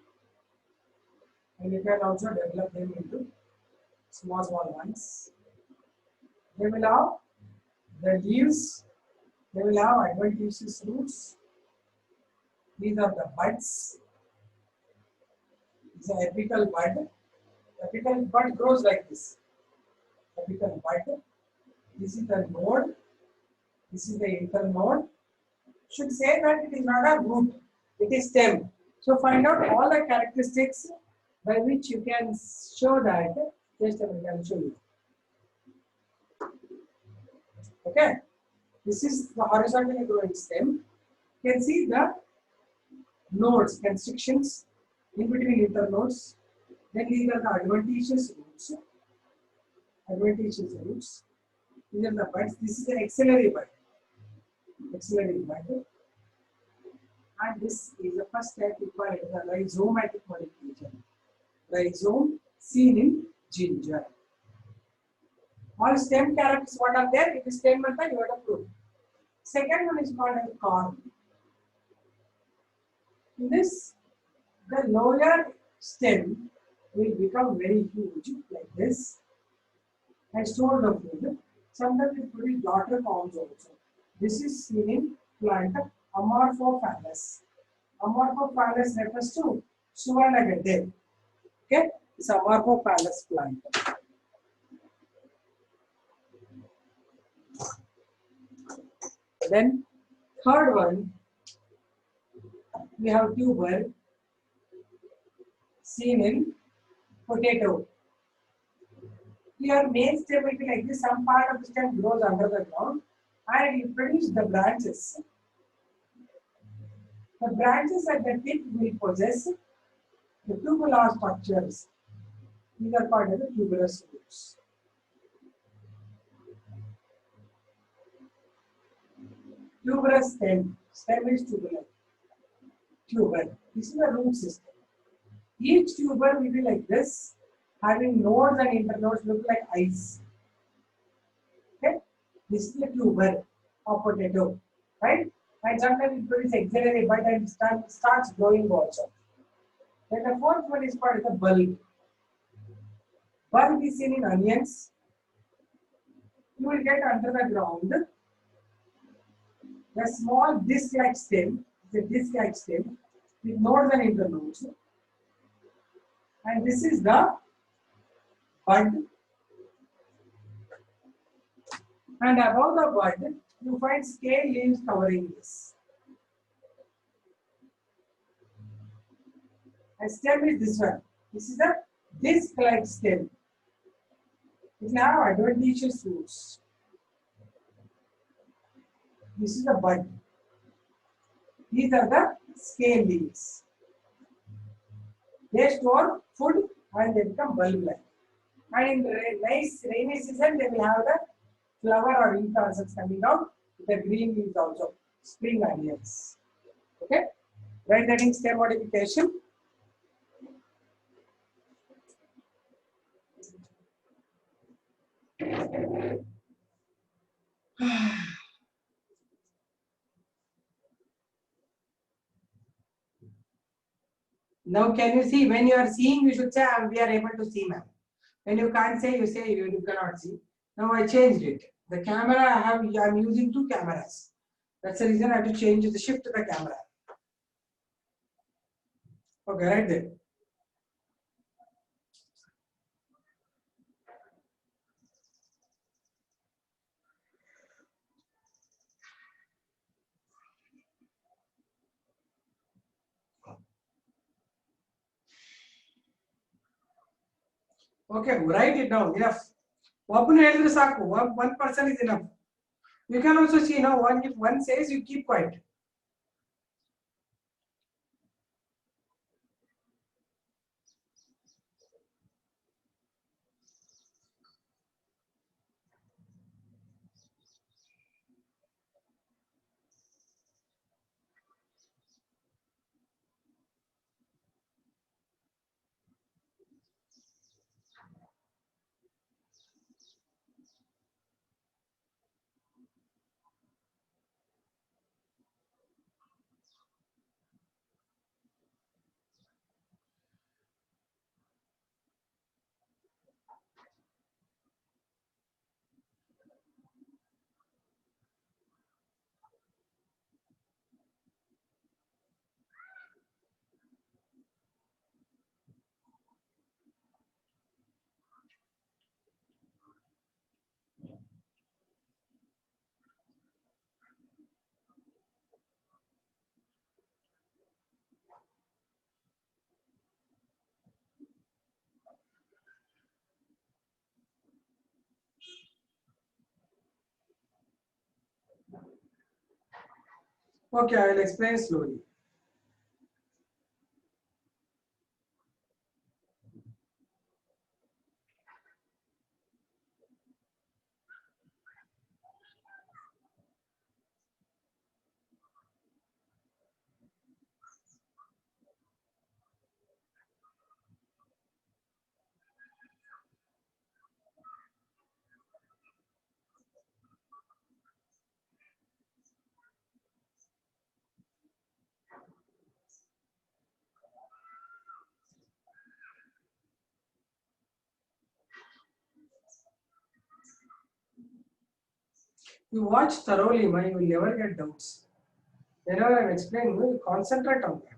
and you can also develop them into small ones. They will have the leaves, they will have adventitious roots. These are the buds. This is an apical bud. Apical bud grows like this. Apical bud. This is the node. This is the internode. Should say that it is not a root, it is stem. So find out all the characteristics by which you can show that. Just a minute, I will show you. Okay, this is the horizontally growing stem. You can see the nodes, constrictions in between internodes. Then these are the adventitious roots. Adventitious roots. These are the buds. This is the axillary bud. Axillary bud. And this is the first type we call it the rhizomatic modification. Rhizome seen in ginger. All stem characters what are there? It is stem and you have to prove. Second one is called as corm. In this, the lower stem will become very huge like this and store the food. Sometimes it produces daughter forms also. This is seen in plant Amorphophallus. Amorphophallus refers to Suvarnagade. Okay, it's Amorphophallus plant. Then third one, we have tuber seen in potato. Here main stem will be like this. Some part of the stem grows under the ground and it produces the branches. The branches at the tip will possess the tubular structures. These are called as the tuberous roots. Tuberous stem. Stem is tubular. Tuber. This is the root system. Each tuber will be like this, having nodes and internodes look like eyes. Okay? This is the tuber of potato, right? And sometimes it produces axillary bud and starts growing also. Then the fourth one is called the bulb. Bulb is seen in onions. You will get under the ground the small disc-like stem. It's a disc-like stem with nodes and internodes. And this is the bud. And above the bud, you find scale leaves covering this. And stem is this one. This is a disc-like stem. It will have adventitious roots. This is the bud. These are the scale leaves. They store food and they become bulb-like. And in the nice rainy season, they will have the flower or inflorescence coming out with the green leaves also. Spring onions. Okay? Write that in stem modification. Now, can you see? When you are seeing, you should say, we are able to see, ma'am. When you can't say, you say you cannot see. Now, I changed it. The camera I am using two cameras. That's the reason I have to change the shift to the camera. Okay, right there. Okay, write it down. Enough. One person is enough. You can also see now. If one says, you keep quiet. Okay, I will explain slowly. You watch thoroughly, man, you will never get doubts. Whenever I'm explaining, you concentrate on that.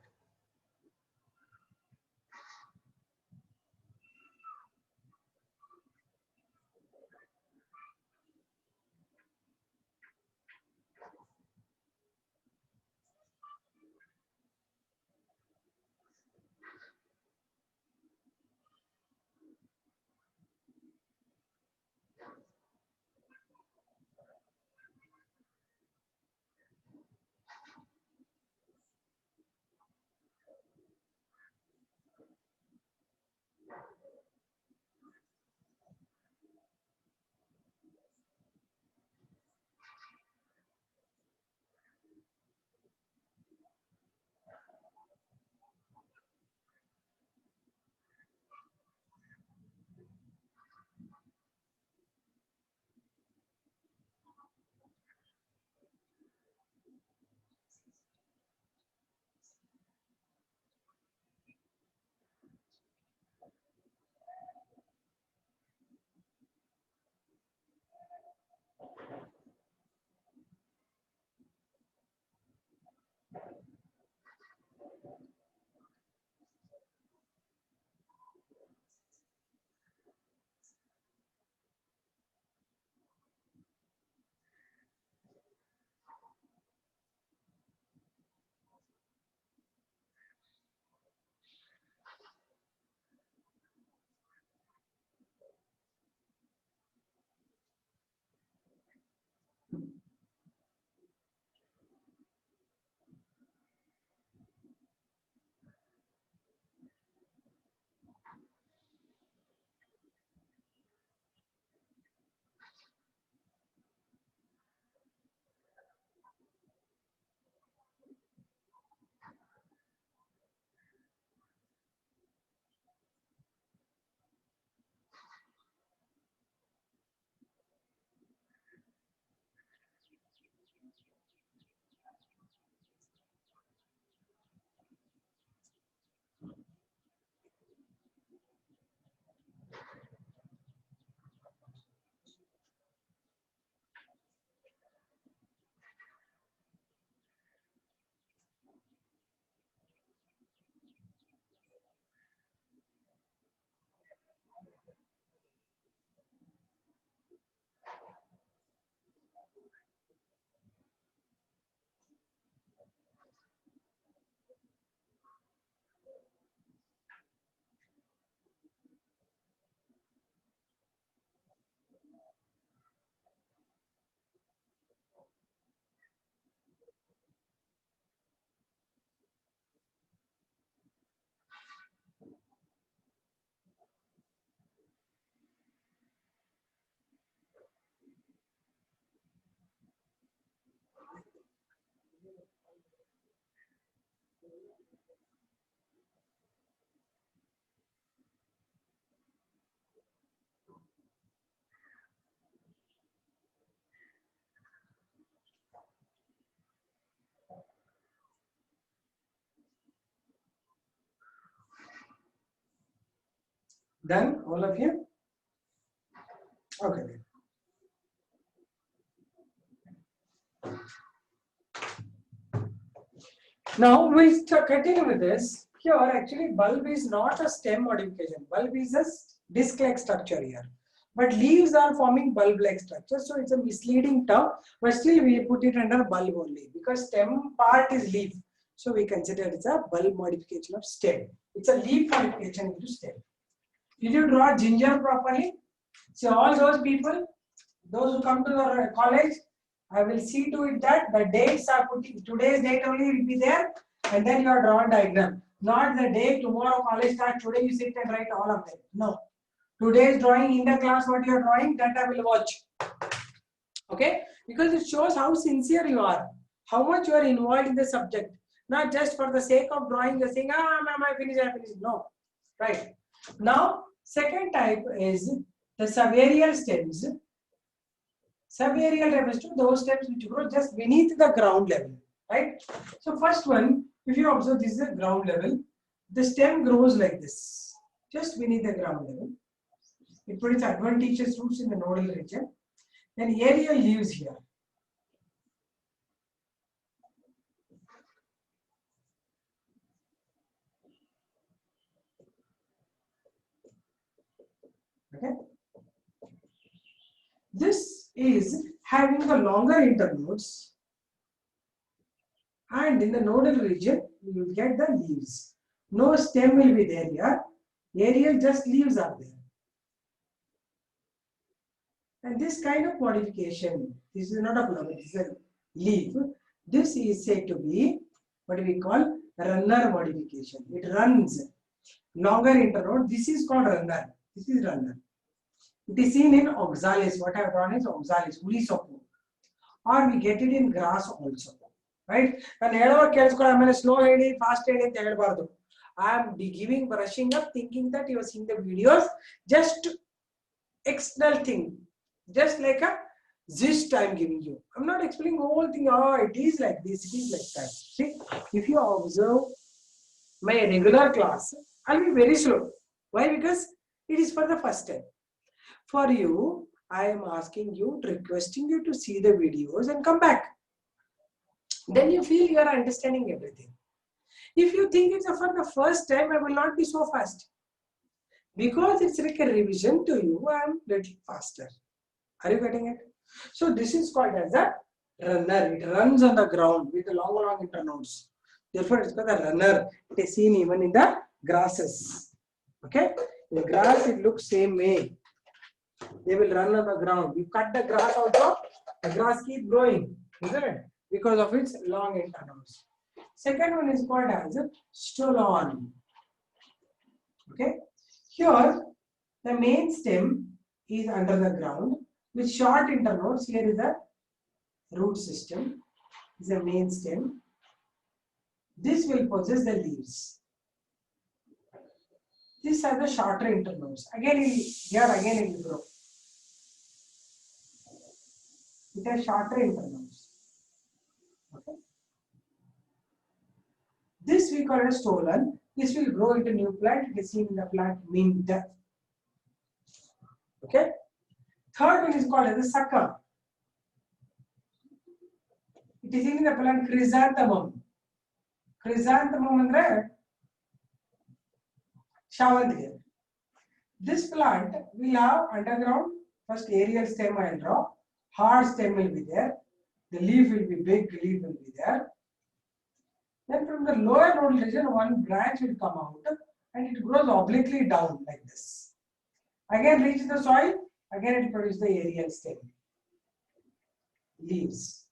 Done, all of you? Okay. Now we'll continue with this. Here, actually, bulb is not a stem modification. Bulb is a disc-like structure here. But leaves are forming bulb-like structure, so it's a misleading term. But still, we put it under bulb only because stem part is leaf. So we consider it's a bulb modification of stem. It's a leaf modification into stem. Did you draw ginger properly? See, all those people, those who come to the college, I will see to it that the dates are putting, today's date only will be there, and then you are drawn diagram. Not the day tomorrow college starts, today you sit and write all of them. No. Today's drawing in the class, what you are drawing, that I will watch. Okay? Because it shows how sincere you are, how much you are involved in the subject. Not just for the sake of drawing, you're saying, ah, ma'am, I finished. No. Right. Now, second type is the subaerial stems. Subaerial refers to those stems which grow just beneath the ground level. Right? So, first one, if you observe, this is the ground level. The stem grows like this, just beneath the ground level. It produces adventitious roots in the nodal region. Then aerial leaves here. Okay. This is having the longer internodes, and in the nodal region you will get the leaves. No stem will be there here. Aerial, just leaves are there. And this kind of modification, this is not a flower, this is a leaf. This is said to be what we call runner modification. It runs. Longer internode, this is called runner. This is runner. It is seen in oxalis. What I have drawn is oxalis, hulisopo. Or we get it in grass also. Right? And I slow fast I am giving brushing up, thinking that you are seeing the videos, just external thing, just like a gist I am giving you. I am not explaining the whole thing. Oh, it is like this, it is like that. See, if you observe my regular class, I'll be very slow. Why? Because it is for the first time. For you, I am asking you, requesting you to see the videos and come back. Then you feel you are understanding everything. If you think it's for the first time, I will not be so fast. Because it's like a revision to you, I am little faster. Are you getting it? So this is called as a runner. It runs on the ground with long internodes. Therefore, it's called a runner. It is seen even in the grasses. Okay? In the grass, it looks same way. They will run on the ground. You cut the grass also, the grass keep growing, isn't it? Because of its long internodes. Second one is called as a stolon. Okay? Here, the main stem is under the ground with short internodes. Here is the root system. This is the main stem. This will possess the leaves. These are the shorter internodes. Again, it will grow. It has shorter internodes. Okay. This we call as stolon. This will grow into new plant. It is seen in the plant mint. Okay. Third one is called as a sucker. It is seen in the plant chrysanthemum. Chrysanthemum andre shavantiga. This plant will have underground first aerial stem I will draw. Hard stem will be there. The leaf will be big. Leaf will be there. Then from the lower nodal region, one branch will come out and it grows obliquely down like this. Again reach the soil, again it produces the aerial stem. Leaves.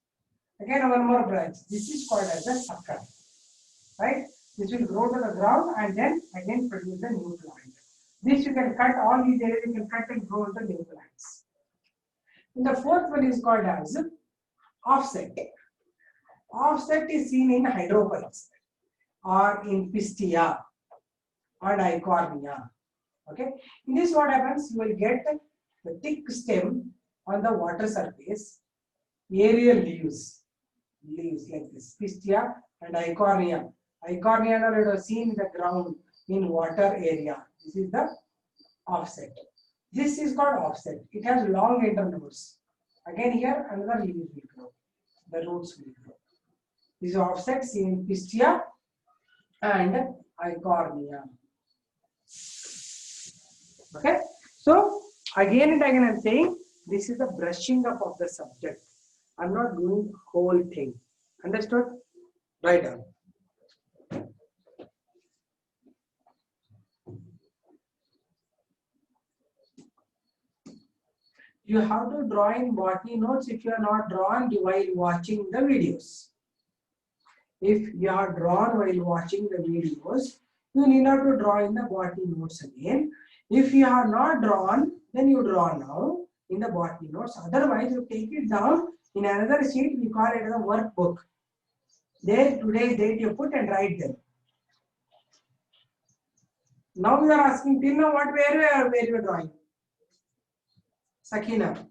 Again one more branch. This is called as a sucker. Right? This will grow to the ground and then again produce the new plant. This you can cut, all these areas you can cut and grow into new plants. And the fourth one is called as offset. Offset is seen in hydrophytes or in pistia or dichornia. Okay. In this, what happens? You will get the thick stem on the water surface, aerial leaves like this, pistia and dichornia. Dichornia are seen in the ground in water area. This is the offset. This is called offset. It has long internodes. Again, here another leaf will grow. The roots will grow. This is offset seen in pistia and dichornia. Okay. So again and again I am saying this is the brushing up of the subject. I am not doing whole thing. Understood? Right down. You have to draw in botany notes if you are not drawn while watching the videos. If you are drawn while watching the videos, you need not to draw in the botany notes again. If you are not drawn, then you draw now in the botany notes. Otherwise, you take it down in another sheet. We call it as a workbook. There, today's date you put and write them. Now you are asking till now what where you are drawing? Sakina.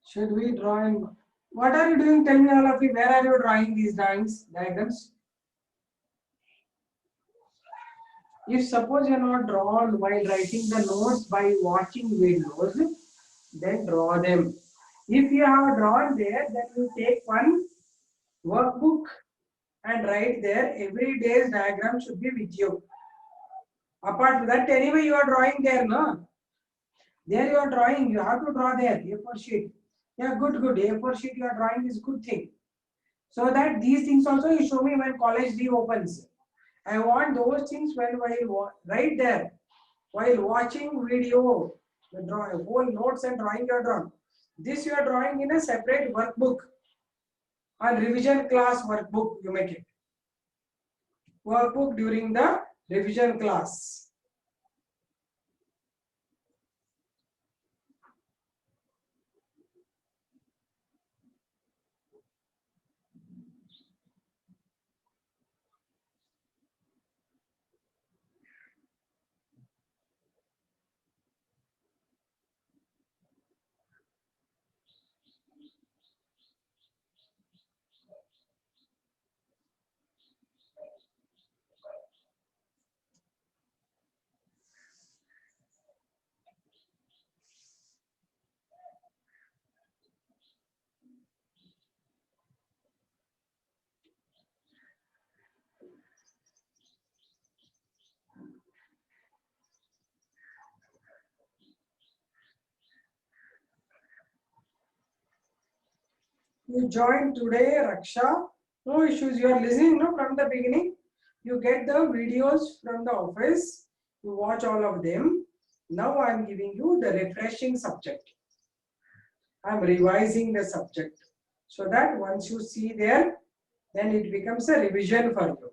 Should we draw in? What are you doing? Tell me all of you. Where are you drawing these diagrams? If suppose you are not drawn while writing the notes by watching videos, then draw them. If you have drawn there, then you take one workbook and write there. Every day's diagram should be with you. Apart from that, anyway you are drawing there, no? There you are drawing. You have to draw there. A4 sheet. Yeah, good. A4 sheet you are drawing is good thing. So that these things also you show me when college reopens. I want those things when while right there while watching video, the whole notes and drawing you are drawn. This you are drawing in a separate workbook. On revision class workbook you make it. Workbook during the revision class. You joined today, Raksha. No issues. You are listening, no, from the beginning. You get the videos from the office. You watch all of them. Now I am giving you the refreshing subject. I am revising the subject so that once you see there, then it becomes a revision for you.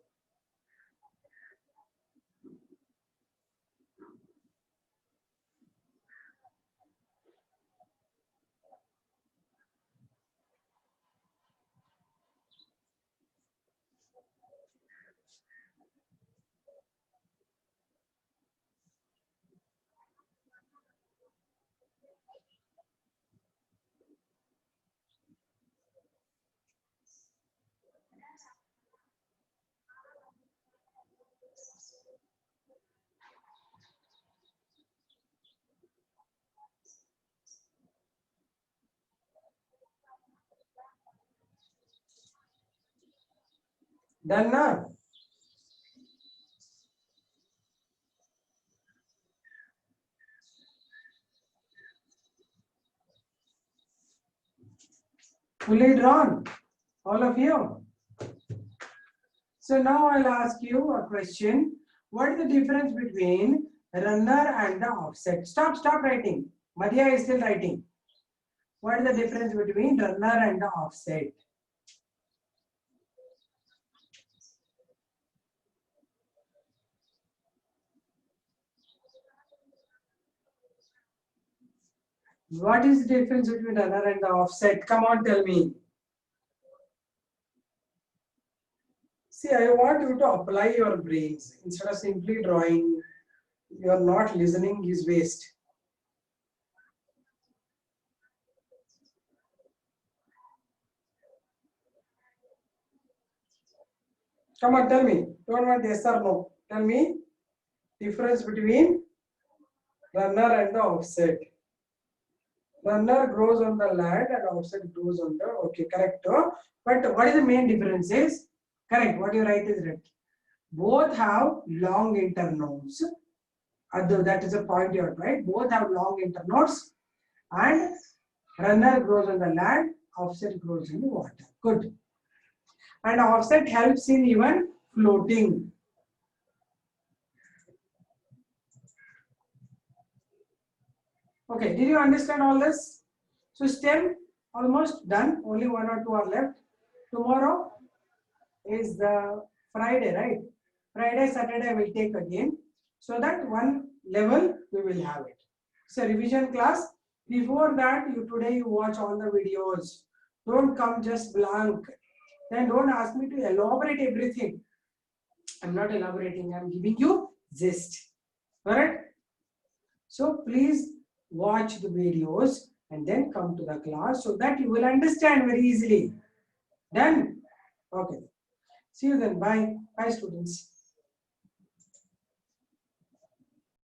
Done now? Fully drawn, all of you. So now I'll ask you a question. What is the difference between runner and the offset? Stop writing. Madhya is still writing. What is the difference between runner and the offset? What is the difference between runner and the offset? Come on, tell me. See, I want you to apply your brains. Instead of simply drawing, you are not listening is waste. Come on, tell me. Don't want yes or no. Tell me difference between runner and the offset. Runner grows on the land and offset grows on the, okay, correct. But what is the main difference is, correct, what you write is right. Both have long internodes. That is a point you have, right? Both have long internodes and runner grows on the land, offset grows in the water. Good. And offset helps in even floating. Okay, did you understand all this? So STEM almost done, only 1 or 2 are left. Tomorrow is the Friday, right? Friday, Saturday we'll take again, so that one level we will have it. So revision class. Before that, today you watch all the videos. Don't come just blank. Then don't ask me to elaborate everything. I'm not elaborating, I'm giving you gist. Alright? So please watch the videos and then come to the class so that you will understand very easily. Done? Okay. See you then. Bye. Bye, students.